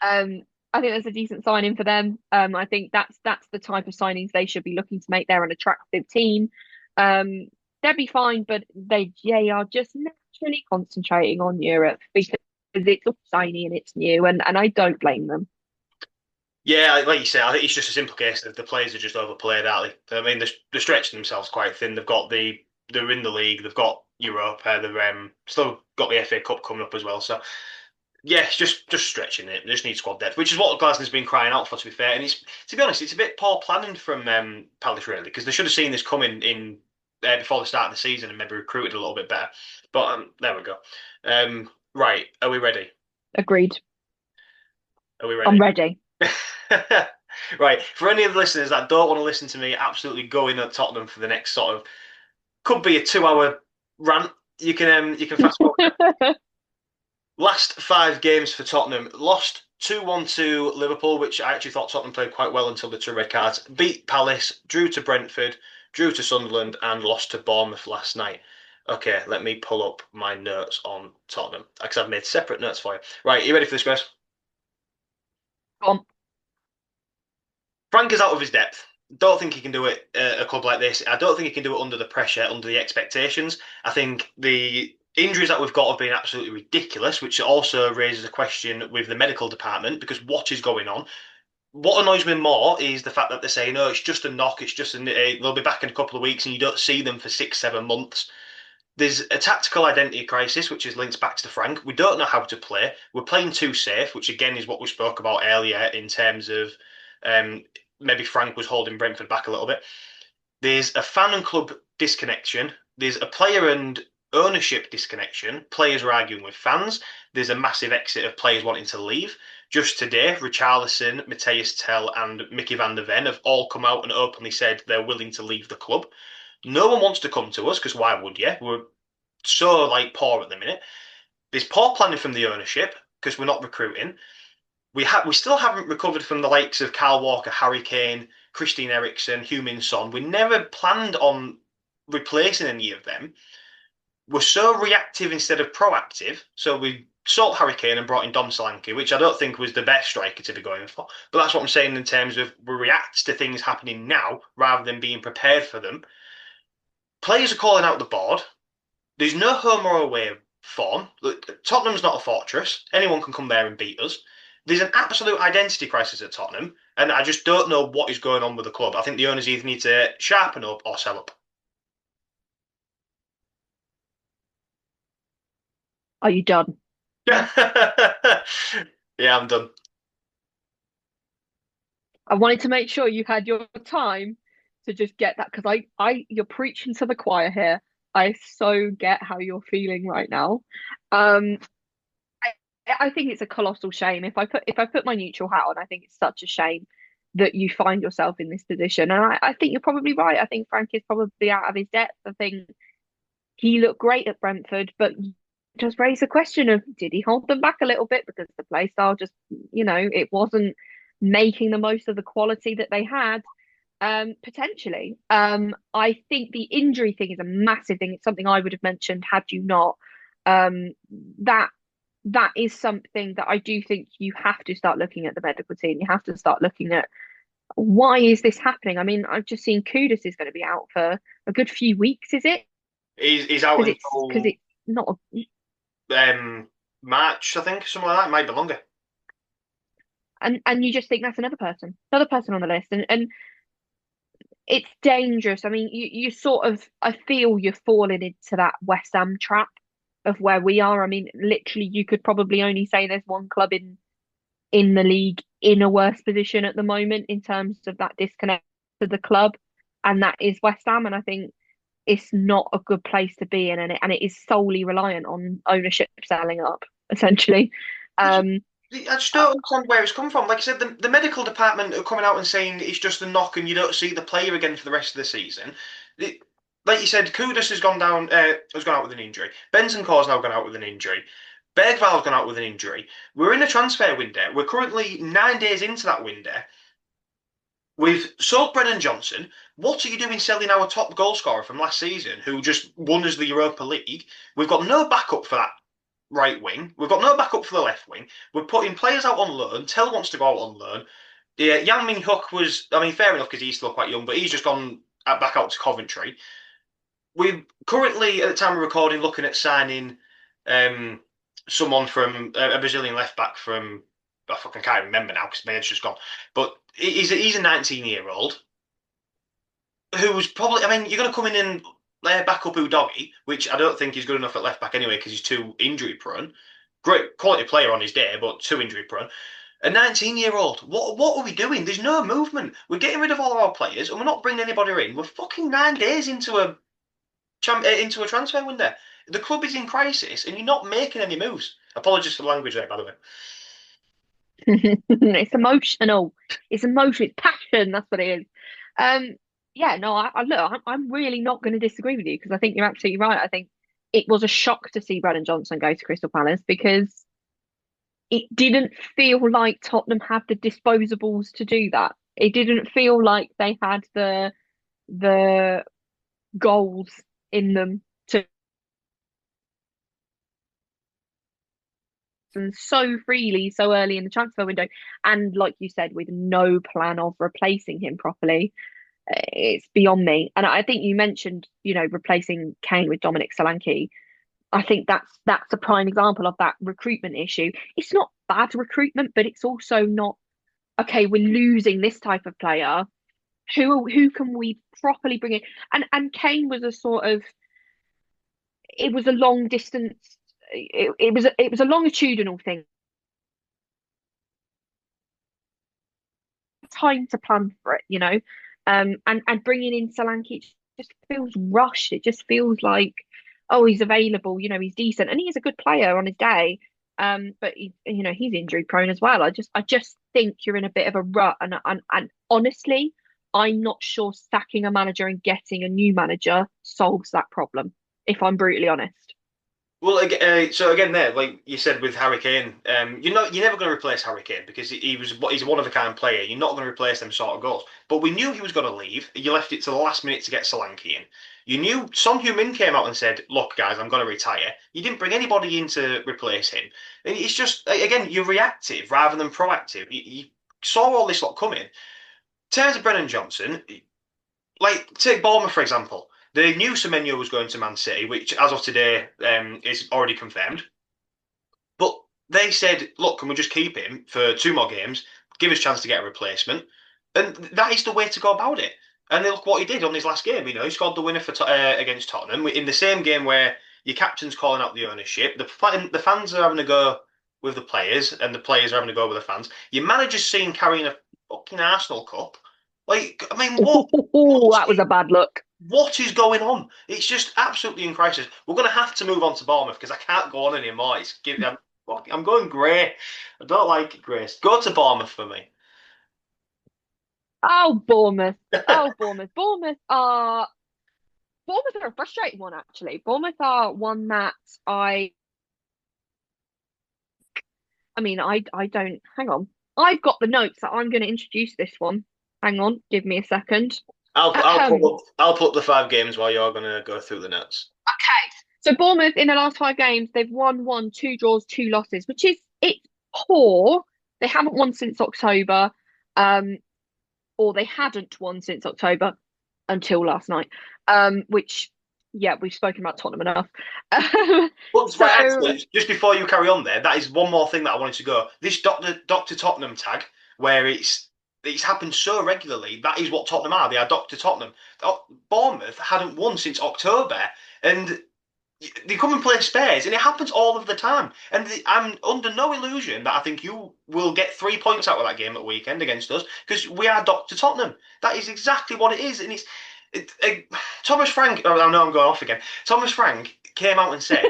I think that's a decent signing for them. I think that's the type of signings they should be looking to make. They're an attractive team. They'll be fine, but they are just naturally concentrating on Europe because it's all shiny and it's new, and I don't blame them. Yeah, like you say, I think it's just a simple case that the players are just overplayed, aren't they? I mean, they're stretching themselves quite thin. They're in the league, they've got Europe, they've still got the FA Cup coming up as well. So yeah, it's just stretching it. They just need squad depth, which is what Glasnow's been crying out for. To be fair, and it's to be honest, it's a bit poor planning from Palace really because they should have seen this coming in before the start of the season and maybe recruited a little bit better. But there we go. Right, are we ready? Agreed. Are we I'm ready? ready. Right. For any of the listeners that don't want to listen to me absolutely go in at Tottenham for the next sort of could be a 2 hour rant. You can fast forward. Last five games for Tottenham. Lost 2-1 to Liverpool, which I actually thought Tottenham played quite well until the two red cards. Beat Palace, drew to Brentford, drew to Sunderland, and lost to Bournemouth last night. Okay, let me pull up my notes on Tottenham because I've made separate notes for you. Right, you ready for this, guys? Go on. Frank is out of his depth. Don't think he can do it at a club like this. I don't think he can do it under the pressure, under the expectations. I think the injuries that we've got have been absolutely ridiculous, which also raises a question with the medical department because what is going on? What annoys me more is the fact that they're saying, "Oh, it's just a knock. It's just they'll be back in a couple of weeks," and you don't see them for 6, 7 months. There's a tactical identity crisis, which is linked back to Frank. We don't know how to play. We're playing too safe, which again is what we spoke about earlier in terms of um, maybe Frank was holding Brentford back a little bit. There's a fan and club disconnection. There's a player and ownership disconnection. Players are arguing with fans. There's a massive exit of players wanting to leave. Just today, Richarlison, Matthias Tell, and Mickey van der Ven have all come out and openly said they're willing to leave the club. No one wants to come to us because why would you? We're so like poor at the minute. There's poor planning from the ownership because we're not recruiting. We still haven't recovered from the likes of Kyle Walker, Harry Kane, Christine Eriksen, Heung-min Son. We never planned on replacing any of them. We're so reactive instead of proactive. So we sold Harry Kane and brought in Dom Solanke, which I don't think was the best striker to be going for. But that's what I'm saying in terms of we react to things happening now rather than being prepared for them. Players are calling out the board. There's no home or away form. Look, Tottenham's not a fortress. Anyone can come there and beat us. There's an absolute identity crisis at Tottenham, and I just don't know what is going on with the club. I think the owners either need to sharpen up or sell up. Are you done? Yeah, yeah, I'm done. I wanted to make sure you had your time to just get that because you're preaching to the choir here. I so get how you're feeling right now. Um, I think it's a colossal shame. If I put my neutral hat on, I think it's such a shame that you find yourself in this position. And I think you're probably right. I think Frank is probably out of his depth. I think he looked great at Brentford, but just raise the question of did he hold them back a little bit because the play style just, it wasn't making the most of the quality that they had. Potentially. I think the injury thing is a massive thing. It's something I would have mentioned had you not. Um, that that is something that I do think you have to start looking at the medical team. You have to start looking at why is this happening? I mean, I've just seen Kudus is going to be out for a good few weeks, is it? He's out Because until it's not March, I think, something like that. It might be longer. and you just think that's another person on the list, and it's dangerous. I mean, you sort of I feel you're falling into that West Ham trap of where we are. I mean, literally, you could probably only say there's one club in the league in a worse position at the moment in terms of that disconnect to the club, and that is West Ham. And I think it's not a good place to be in, and it is solely reliant on ownership selling up, essentially. Um, I just don't understand where it's come from. Like I said, the medical department are coming out and saying it's just a knock and you don't see the player again for the rest of the season. It, like you said, Kudus has gone out with an injury. Bentancur's now gone out with an injury. Bergval's gone out with an injury. We're in a transfer window. We're currently 9 days into that window. We've sold Brennan Johnson. What are you doing selling our top goal scorer from last season, who just won us the Europa League? We've got no backup for that right wing. We've got no backup for the left wing. We're putting players out on loan. Tell wants to go out on loan. Yeah, Yang Min Hook was, I mean, fair enough because he's still quite young, but he's just gone back out to Coventry. We're currently, at the time of recording, looking at signing um, someone from a Brazilian left back from, I fucking can't remember now because my head's just gone. But he's a 19-year-old who's probably, I mean, you're going to come in and back up Udogi, which I don't think he's good enough at left back anyway because he's too injury prone. Great quality player on his day, but too injury prone. A 19-year-old. What are we doing? There's no movement. We're getting rid of all our players and we're not bringing anybody in. We're fucking 9 days into a transfer window. The club is in crisis and you're not making any moves. Apologies for the language there, by the way. it's emotional. It's emotional. It's passion. That's what it is. Um, yeah, no, I look, I'm really not going to disagree with you because I think you're absolutely right. I think it was a shock to see Brennan Johnson go to Crystal Palace because it didn't feel like Tottenham had the disposables to do that. It didn't feel like they had the goals in them to and so freely so early in the transfer window. And like you said, with no plan of replacing him properly, it's beyond me. And I think you mentioned, replacing Kane with Dominic Solanke. I think that's a prime example of that recruitment issue. It's not bad recruitment, but it's also not okay. We're losing this type of player. Who can we properly bring in? And Kane was a sort of it was a long distance. It was a longitudinal thing. Time to plan for it, and bringing in Solanke just feels rushed. It just feels like, oh, he's available, he's decent, and he's a good player on his day. But he's injury prone as well. I just think you're in a bit of a rut, and honestly, I'm not sure sacking a manager and getting a new manager solves that problem. If I'm brutally honest. Well, so again, there, like you said with Harry Kane, you're never going to replace Harry Kane because he's a one of a kind player. You're not going to replace them sort of goals. But we knew he was going to leave. You left it to the last minute to get Solanke in. You knew Son Heung-min came out and said, "Look, guys, I'm going to retire." You didn't bring anybody in to replace him. And it's just again, you're reactive rather than proactive. You saw all this lot coming. In terms of Brennan Johnson, like take Bournemouth for example. They knew Semenyo was going to Man City, which as of today is already confirmed. But they said, look, can we just keep him for two more games, give us a chance to get a replacement? And that is the way to go about it. And look what he did on his last game. He scored the winner against Tottenham in the same game where your captain's calling out the ownership. The fans are having a go with the players, and the players are having a go with the fans. Your manager's seen carrying a fucking Arsenal cup. Like, I mean, Oh, that was a bad look. what is going on? It's just absolutely in crisis. We're going to have to move on to Bournemouth because I can't go on anymore. I'm going grey. I don't like it, Grace. Go to Bournemouth for me. Oh, Bournemouth. Oh, Bournemouth. Bournemouth are a frustrating one actually. Bournemouth are one that I mean I don't hang on. I've got the notes that I'm going to introduce this one. Hang on, give me a second. Okay. I'll put up the five games while you're going to go through the notes. So Bournemouth in the last 5 games, they've won one, two draws, two losses, which is it's poor. They haven't won since October. Um, or they hadn't won since October until last night. Which, yeah, we've spoken about Tottenham enough. But right, So, actually, just before you carry on there, that is one more thing that I wanted to go. This Doctor Tottenham tag, where it's happened so regularly. That is what Tottenham are. They are Doctor Tottenham. Bournemouth hadn't won since October, and they come and play spares, and it happens all of the time. And I'm under no illusion that I think you will get 3 points out of that game at the weekend against us because we are Doctor Tottenham. That is exactly what it is, and Thomas Frank. Oh, I know I'm going off again. Thomas Frank came out and said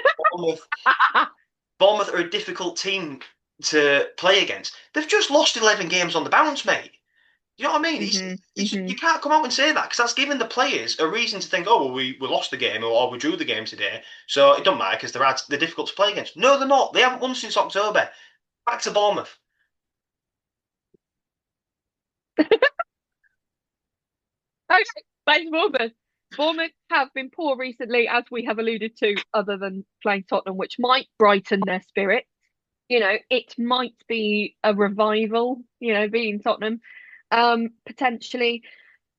Bournemouth are a difficult team to play against. They've just lost 11 games on the bounce, mate. You know what I mean? hmm You hmm can't come out and say that because that's giving the players a reason to think, oh, well, we lost the game or we drew the game today. So it doesn't matter because they're difficult to play against. No, they're not. They haven't won since October. Back to Bournemouth. Okay, back to Bournemouth. Bournemouth have been poor recently, as we have alluded to, other than playing Tottenham, which might brighten their spirit. It might be a revival, being Tottenham. Potentially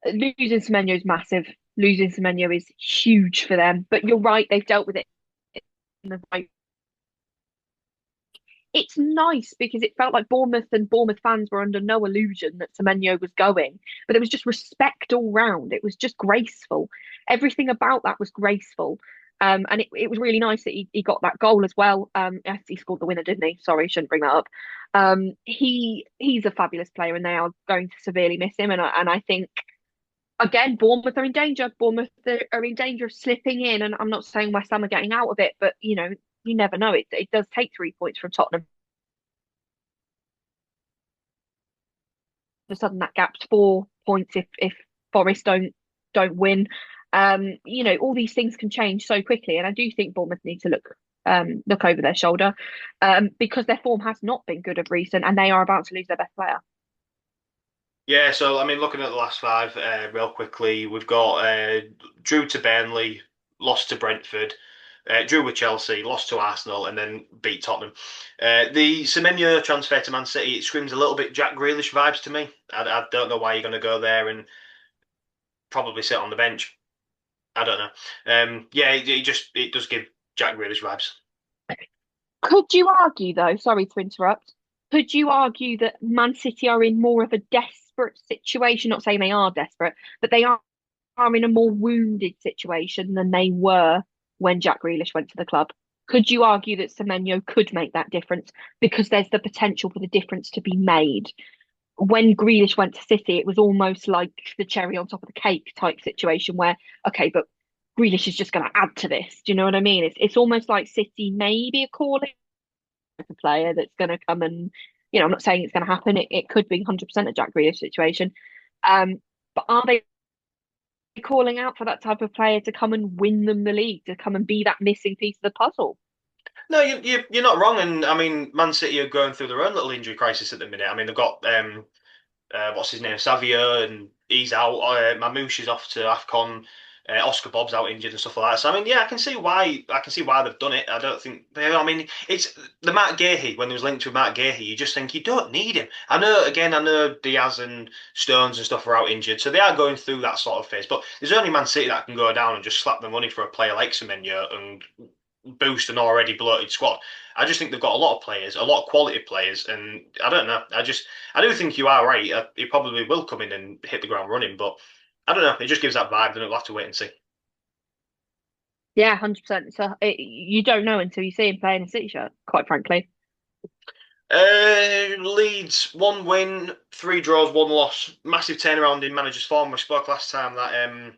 losing Semenyo is massive. Losing Semenyo is huge for them. But you're right, they've dealt with it in the right. It's nice because it felt like Bournemouth and Bournemouth fans were under no illusion that Semenyo was going, but there was just respect all round. It was just graceful. Everything about that was graceful. And it was really nice that he got that goal as well. Yes, he scored the winner, didn't he? Sorry, shouldn't bring that up. He's a fabulous player, and they are going to severely miss him. And I think again, Bournemouth are in danger. Bournemouth are in danger of slipping in, and I'm not saying West Ham are getting out of it, but you never know. It does take 3 points from Tottenham. Of a sudden, that gap's 4 points if Forest don't win. All these things can change so quickly, and I do think Bournemouth need to look over their shoulder because their form has not been good of recent, and they are about to lose their best player. Yeah, so I mean, looking at the last five real quickly, we've got drew to Burnley, lost to Brentford, drew with Chelsea, lost to Arsenal, and then beat Tottenham. The Semenyo transfer to Man City, it screams a little bit Jack Grealish vibes to me. I don't know why you're going to go there and probably sit on the bench. I don't know. Yeah, it does give Jack Grealish vibes. Could you argue, though? Sorry to interrupt. Could you argue that Man City are in more of a desperate situation? Not saying they are desperate, but they are in a more wounded situation than they were when Jack Grealish went to the club. Could you argue that Semenyo could make that difference because there's the potential for the difference to be made? When Grealish went to City, it was almost like the cherry on top of the cake type situation where, okay, but Grealish is just going to add to this. Do you know what I mean? It's almost like City maybe a calling a player that's going to come and, I'm not saying it's going to happen. It could be 100% a Jack Grealish situation. But are they calling out for that type of player to come and win them the league, to come and be that missing piece of the puzzle? No, you're not wrong, and I mean, Man City are going through their own little injury crisis at the minute. I mean, they've got what's his name, Savio, and he's out. Mamouche is off to AFCON. Oscar Bob's out injured and stuff like that. So I mean, yeah, I can see why they've done it. I don't think I mean, it's the Matt Gahey when there was linked with Matt Gahey. You just think you don't need him. I know Diaz and Stones and stuff are out injured, so they are going through that sort of phase. But there's only Man City that can go down and just slap the money for a player like Semenyo and boost an already bloated squad. I just think they've got a lot of players, a lot of quality players, and I don't know. I do think you are right. He probably will come in and hit the ground running, but I don't know. It just gives that vibe, and we'll have to wait and see. Yeah, 100%. So you don't know until you see him play in a City shirt, quite frankly. Leeds, one win, three draws, one loss. Massive turnaround in manager's form. We spoke last time that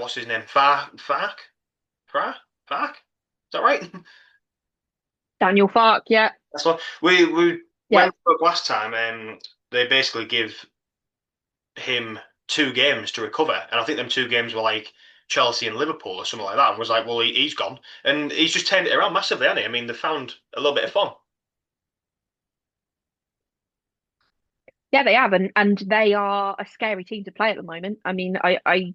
what's his name? Far, Fark. Is that right? Daniel Fark, yeah, That's what we when yeah. we spoke last time. They basically give him 2 games to recover, and I think them 2 games were like Chelsea and Liverpool or something like that. And was like, well, he's gone, and he's just turned it around massively, hasn't he? I mean, they found a little bit of fun. Yeah, they have, and they are a scary team to play at the moment. I mean, I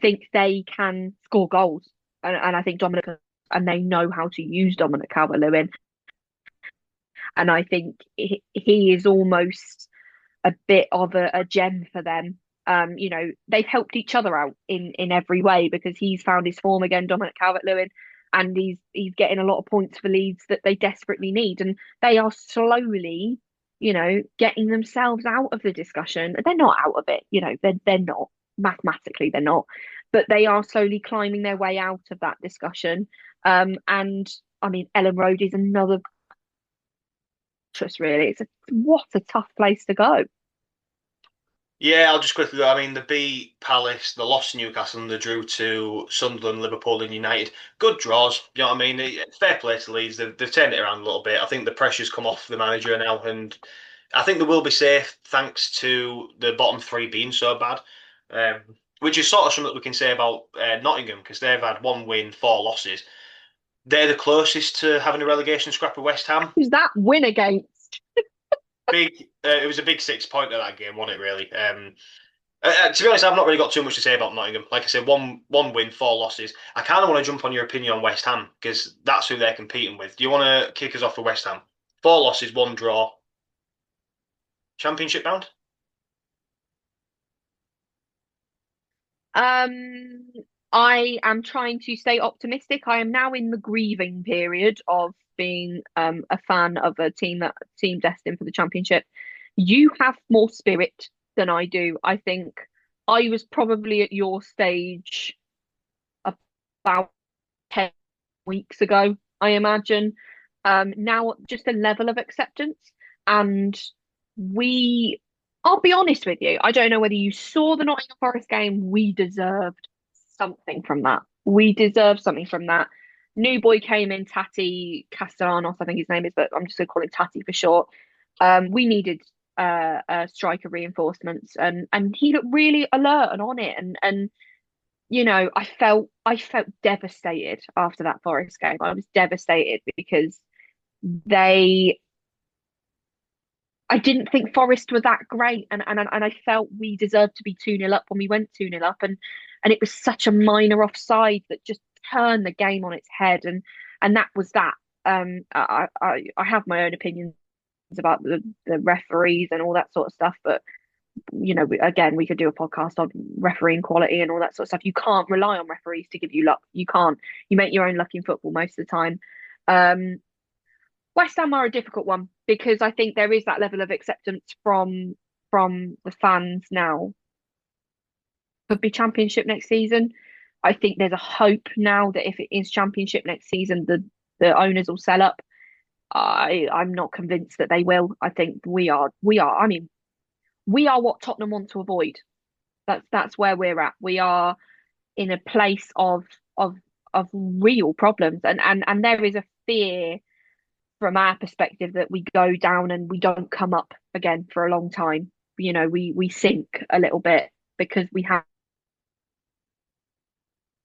think they can score goals, and I think Dominic and they know how to use Dominic Calvert-Lewin, and I think he is almost a bit of a gem for them. They've helped each other out in every way because he's found his form again, Dominic Calvert-Lewin, and he's getting a lot of points for Leeds that they desperately need, and they are slowly, getting themselves out of the discussion. They're not out of it, they're not mathematically they're not, but they are slowly climbing their way out of that discussion. And I mean, Ellen Road is another trust really. What a tough place to go. Yeah, I'll just quickly go. I mean, they beat Palace, they lost to Newcastle, and they drew to Sunderland, Liverpool, and United. Good draws. You know what I mean? Fair play to Leeds. They've turned it around a little bit. I think the pressure's come off the manager now, and I think they will be safe thanks to the bottom three being so bad. Um, which is sort of something that we can say about Nottingham because they've had 1 win, 4 losses. They're the closest to having a relegation scrap with West Ham. Who's that win against? Big. It was a big 6 pointer that game, wasn't it? Really. To be honest, I've not really got too much to say about Nottingham. Like I said, one win, 4 losses. I kind of want to jump on your opinion on West Ham because that's who they're competing with. Do you want to kick us off with West Ham? 4 losses, one draw, championship bound. Um, I am trying to stay optimistic. I am now in the grieving period of being a fan of a team destined for the championship. You have more spirit than I do. I think I was probably at your stage about 10 weeks ago, I imagine. Now just a level of acceptance. And we, I'll be honest with you, I don't know whether you saw the Nottingham Forest game. We deserved something from that. We deserved something from that. New boy came in, Tati Castellanos, I think his name is, but I'm just going to call him Tati for short. We needed striker reinforcements, and he looked really alert and on it, and I felt devastated after that Forest game. I was devastated because they I didn't think Forest were that great, and I felt we deserved to be 2-0 up when we went 2-0 up, and it was such a minor offside that just turned the game on its head, and that was that. I have my own opinions about the referees and all that sort of stuff, but again, we could do a podcast on refereeing quality and all that sort of stuff. You can't rely on referees to give you luck. You can't. You make your own luck in football most of the time. Um, West Ham are a difficult one because I think there is that level of acceptance from the fans now. Could be Championship next season. I think there's a hope now that if it is Championship next season, the owners will sell up. I'm not convinced that they will. I think we are. I mean, we are what Tottenham want to avoid. That's where we're at. We are in a place of of real problems, and there is a fear from our perspective that we go down and we don't come up again for a long time. We sink a little bit because we have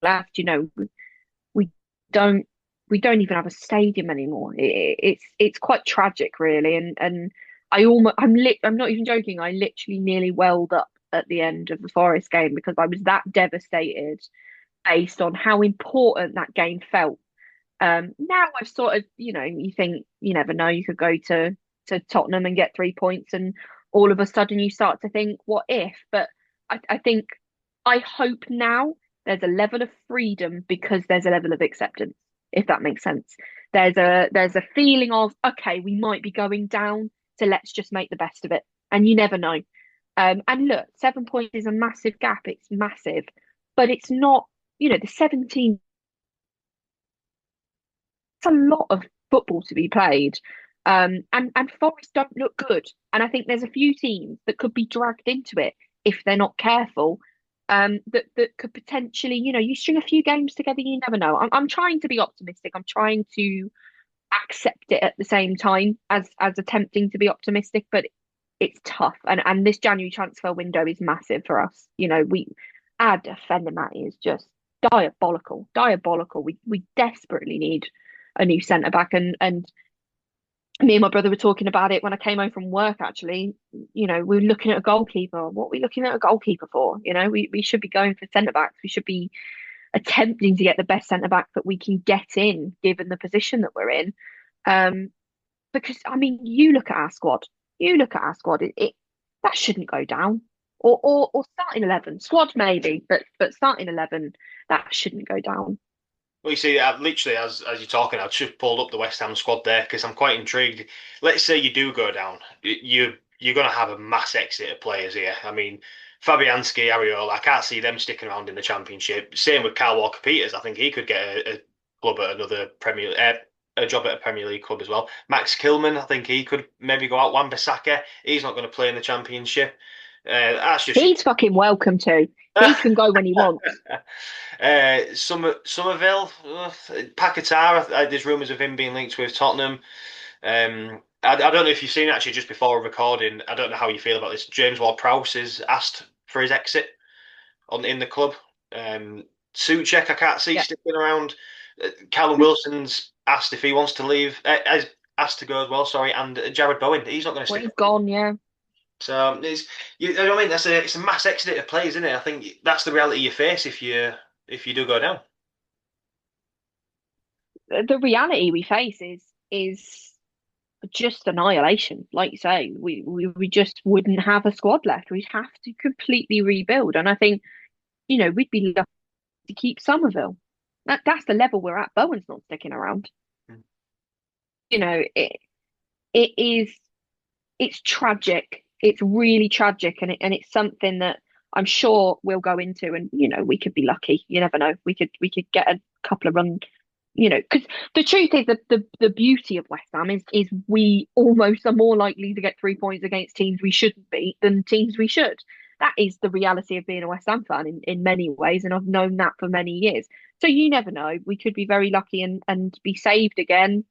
left. We don't. we don't even have a stadium anymore. It's quite tragic, really. And I'm not even joking. I literally nearly welled up at the end of the Forest game because I was that devastated based on how important that game felt. Now I've sort of, you think you never know, you could go to Tottenham and get 3 points, and all of a sudden you start to think, what if? But I think I hope now there's a level of freedom because there's a level of acceptance, if that makes sense. There's a feeling of, okay, we might be going down, so let's just make the best of it. And you never know. And look, 7 points is a massive gap. It's massive, but it's not, the 17 a lot of football to be played. And Forest don't look good. And I think there's a few teams that could be dragged into it if they're not careful. That could potentially, you string a few games together, you never know. I'm trying to be optimistic. I'm trying to accept it at the same time as attempting to be optimistic, but it's tough. And this January transfer window is massive for us. We our defender Matt is just diabolical, diabolical. We desperately need a new centre back, and me and my brother were talking about it when I came home from work. Actually, we were looking at a goalkeeper. What are we looking at a goalkeeper for? We should be going for centre backs. We should be attempting to get the best centre back that we can get in, given the position that we're in. Um, because I mean, you look at our squad. You look at our squad. It that shouldn't go down. Or starting 11 squad maybe, but starting 11 that shouldn't go down. Well, you see, literally as you're talking, I've just pulled up the West Ham squad there because I'm quite intrigued. Let's say you do go down, you're going to have a mass exit of players here. I mean, Fabianski, Ariel, I can't see them sticking around in the Championship. Same with Kyle Walker-Peters. I think he could get a club at another a job at a Premier League club as well. Max Kilman, I think he could maybe go out. Wan-Bissaka, he's not going to play in the Championship. That's just He's fucking welcome to. He can go when he wants. Somerville, Paquetá, there's rumours of him being linked with Tottenham. I don't know if you've seen actually just before recording. I don't know how you feel about this. James Ward-Prowse is asked for his exit in the club. Souček, I can't see Yeah. sticking around. Callum Wilson's asked if he wants to leave. Asked to go as well. Sorry, and Jared Bowen, he's not going to Well, stick he's around. gone, yeah. So you know what I mean? It's a mass exit of players, isn't it? I think that's the reality you face if you do go down. The reality we face is just annihilation. Like you say, we just wouldn't have a squad left. We'd have to completely rebuild. And I think, we'd be lucky to keep Somerville. That's the level we're at. Bowen's not sticking around. It is it's tragic. It's really tragic, and it's something that I'm sure we'll go into. And we could be lucky. You never know. We could get a couple of runs. Because the truth is, the beauty of West Ham is we almost are more likely to get 3 points against teams we shouldn't beat than teams we should. That is the reality of being a West Ham fan in many ways, and I've known that for many years. So you never know. We could be very lucky and be saved again.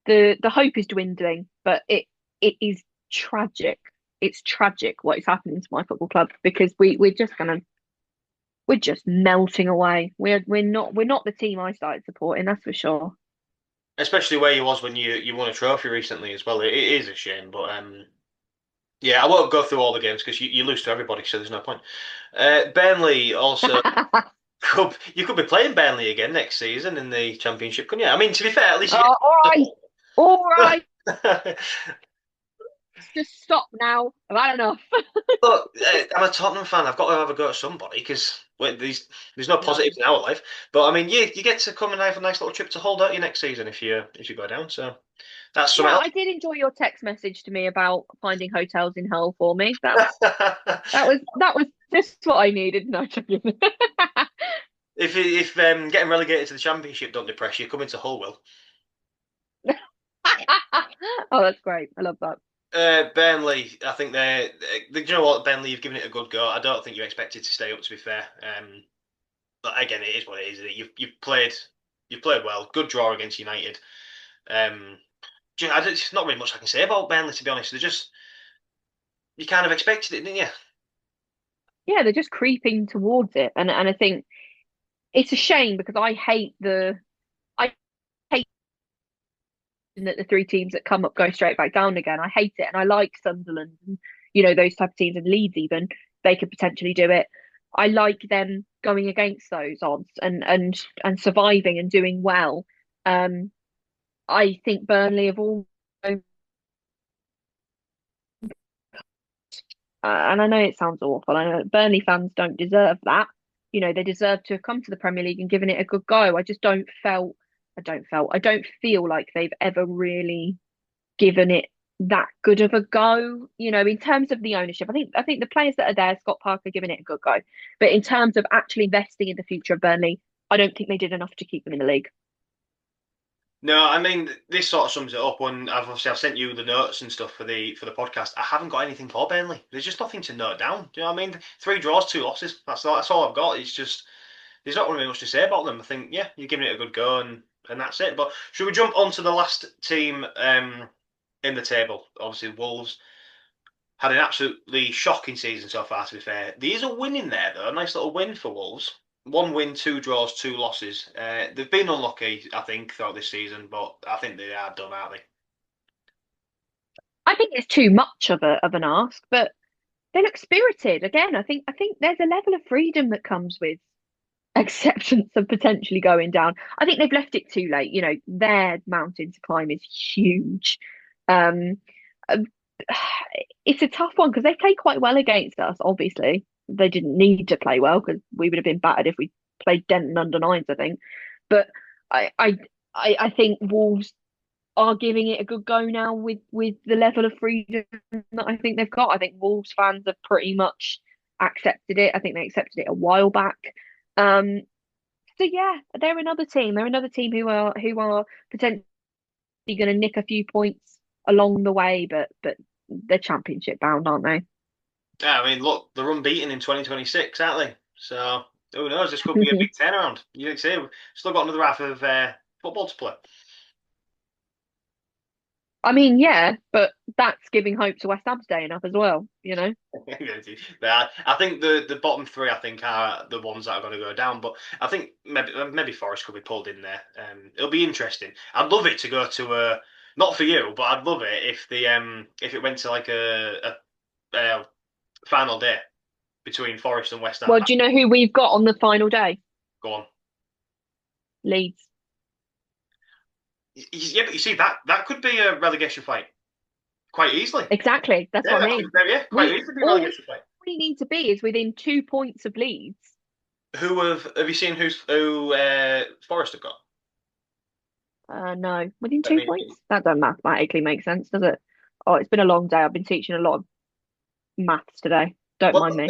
The hope is dwindling, but it is tragic. It's tragic what is happening to my football club because we're just melting away. We're not the team I started supporting, that's for sure. Especially where you was when you won a trophy recently as well. It is a shame, but yeah, I won't go through all the games because you lose to everybody, so there's no point. Burnley also you could be playing Burnley again next season in the Championship, couldn't you? I mean, to be fair, at least you get All right, all right. support. Just stop now. I've had enough. Look, I'm a Tottenham fan. I've got to have a go at somebody because there's no No. positives in our life. But I mean, you get to come and have a nice little trip to Hull, don't you, next season if you go down. So that's something Yeah, else. I did enjoy your text message to me about finding hotels in Hull for me. That was just what I needed. No, joking. If getting relegated to the Championship don't depress you, coming to Hull will. Oh, that's great. I love that. Burnley, I think do you know what, Burnley, you've given it a good go. I don't think you expected to stay up, to be fair. But again, it is what it is. You've played well. Good draw against United. Um, there's not really much I can say about Burnley, to be honest. You kind of expected it, didn't you? Yeah, they're just creeping towards it, and I think it's a shame because I hate the that the three teams that come up go straight back down again. I hate it, and I like Sunderland and those type of teams, and Leeds even they could potentially do it. I like them going against those odds and surviving and doing well. Um, I think Burnley have all, and I know it sounds awful. I know Burnley fans don't deserve that. They deserve to have come to the Premier League and given it a good go. I don't feel like they've ever really given it that good of a go. In terms of the ownership, I think the players that are there, Scott Parker, giving it a good go. But in terms of actually investing in the future of Burnley, I don't think they did enough to keep them in the league. No, I mean this sort of sums it up. When I've sent you the notes and stuff for the podcast. I haven't got anything for Burnley. There's just nothing to note down. Do you know what I mean? Three draws, two losses. That's all I've got. It's just there's not really much to say about them. I think yeah, you're giving it a good go and that's it. But should we jump on to the last team in the table? Obviously, Wolves had an absolutely shocking season so far. To be fair, there's a win in there though. A nice little win for Wolves. One win, two draws, two losses. They've been unlucky, I think, throughout this season, but I think they are done, aren't they? I think it's too much of an ask, but they look spirited. Again, I think there's a level of freedom that comes with acceptance of potentially going down. I think they've left it too late. Their mountain to climb is huge. Um, uh, it's a tough one because they played quite well against us. Obviously, they didn't need to play well because we would have been battered if we played Denton under nines, I think. But I, I, I think Wolves are giving it a good go now with the level of freedom that I think they've got. I think Wolves fans have pretty much accepted it. I think they accepted it a while back. Um, so yeah, they're another team. They're another team who are potentially going to nick a few points along the way, but they're championship bound, aren't they? Yeah, I mean, look, they're unbeaten in 2026, aren't they? So who knows? This could be a big turnaround. You say we've still got another half of football to play. I mean, yeah, but that's giving hope to West Ham staying up as well. I think the bottom three, I think, are the ones that are going to go down. But I think maybe Forest could be pulled in there. It'll be interesting. I'd love it to go to a not for you, but I'd love it if it went to like a final day between Forest and West Ham. Well, do you know who we've got on the final day? Go on. Leeds. Yeah, but you see that could be a relegation fight quite easily. Exactly. That's Yeah, what I that could mean. yeah, quite We easily be a all relegation fight. we need to be is within 2 points of Leeds. Who have you seen who Forest have got? No, within Let two me. points. That don't mathematically make sense, does it? Oh, it's been a long day. I've been teaching a lot of maths today. Don't Well, mind me.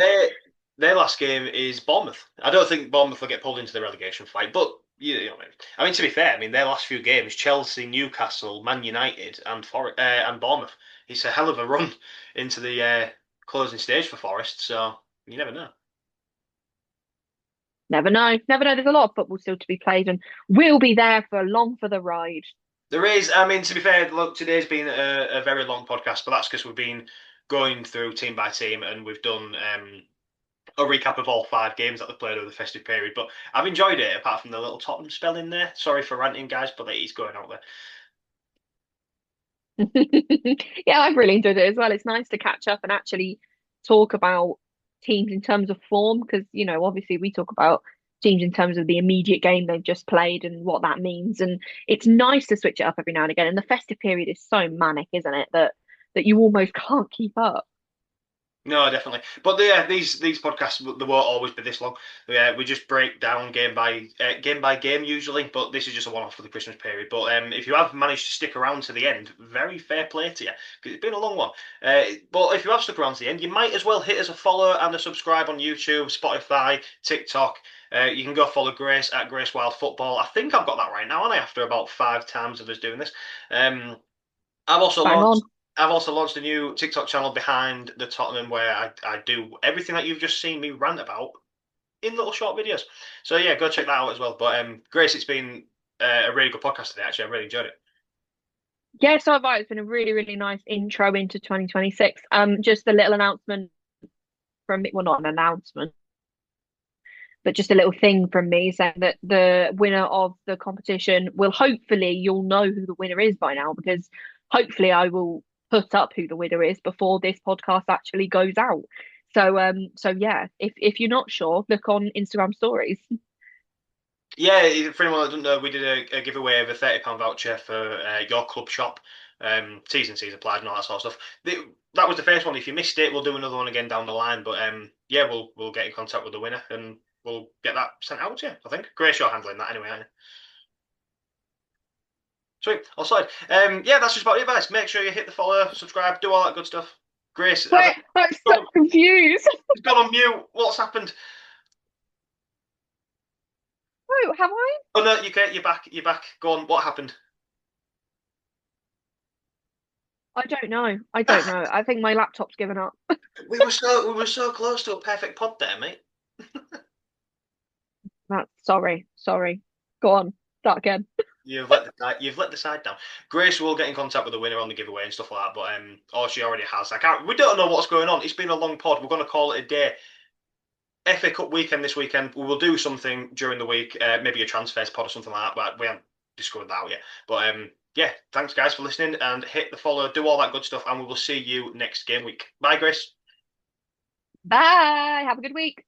their last game is Bournemouth. I don't think Bournemouth will get pulled into the relegation fight, but you know, what I mean, to be fair, I mean their last few games: Chelsea, Newcastle, Man United, and Bournemouth. It's a hell of a run into the closing stage for Forest. So you never know. Never know. Never know. There's a lot of football still to be played, and we'll be there for long for the ride. There is. I mean, to be fair, look, today's been a very long podcast, but that's because we've been going through team by team and we've done a recap of all five games that they've played over the festive period. But I've enjoyed it, apart from the little Tottenham spell in there. Sorry for ranting, guys, but it is going out there. Yeah, I've really enjoyed it as well. It's nice to catch up and actually talk about teams in terms of form because, obviously we talk about teams in terms of the immediate game they've just played and what that means. And it's nice to switch it up every now and again. And the festive period is so manic, isn't it, that you almost can't keep up. No, definitely. But yeah, these podcasts they won't always be this long. Yeah, we just break down game by game usually, but this is just a one off for the Christmas period. But if you have managed to stick around to the end, very fair play to you because it's been a long one. But if you have stuck around to the end, you might as well hit us a follow and a subscribe on YouTube, Spotify, TikTok. You can go follow Grace at Grace Wild Football. I think I've got that right now, and I after about 5 times of us doing this. Um, I've also Bang launched on. I've also launched a new TikTok channel behind the Tottenham where I do everything that you've just seen me rant about in little short videos. So yeah, go check that out as well. But Grace, it's been a really good podcast today. Actually, I really enjoyed it. Yeah, so have I. It's been a really, really nice intro into 2026. Just a little announcement from me. Well, not an announcement. but just a little thing from me saying that the winner of the competition will hopefully you'll know who the winner is by now because hopefully I will put up who the winner is before this podcast actually goes out. So yeah, if you're not sure, look on Instagram stories. Yeah, for anyone that doesn't know, we did a giveaway of a £30 voucher for your club shop. T's and C's applied and all that sort of stuff. That was the first one. If you missed it, we'll do another one again down the line. But yeah, we'll get in contact with the winner and we'll get that sent out to you. I think. Grace, you're handling that anyway, aren't you? Sweet. All sorted. Yeah, that's just about it, guys. Make sure you hit the follow, subscribe, do all that good stuff. Grace, Wait, I'm so gone, confused. gone on mute. What's happened? Oh, have I? Oh no, you okay? You're back. You're back. Go on. What happened? I don't know. I don't know. I think my laptop's given up. We were so close to a perfect pod there, mate. That's sorry. Go on, start again. You've let the side down. Grace will get in contact with the winner on the giveaway and stuff like that, but or she already has. I can't. We don't know what's going on. It's been a long pod. We're going to call it a day. FA Cup weekend this weekend. We will do something during the week, maybe a transfers pod or something like that. But we haven't discovered that out yet. But yeah, thanks guys for listening and hit the follow, do all that good stuff, and we will see you next game week. Bye, Grace. Bye. Have a good week.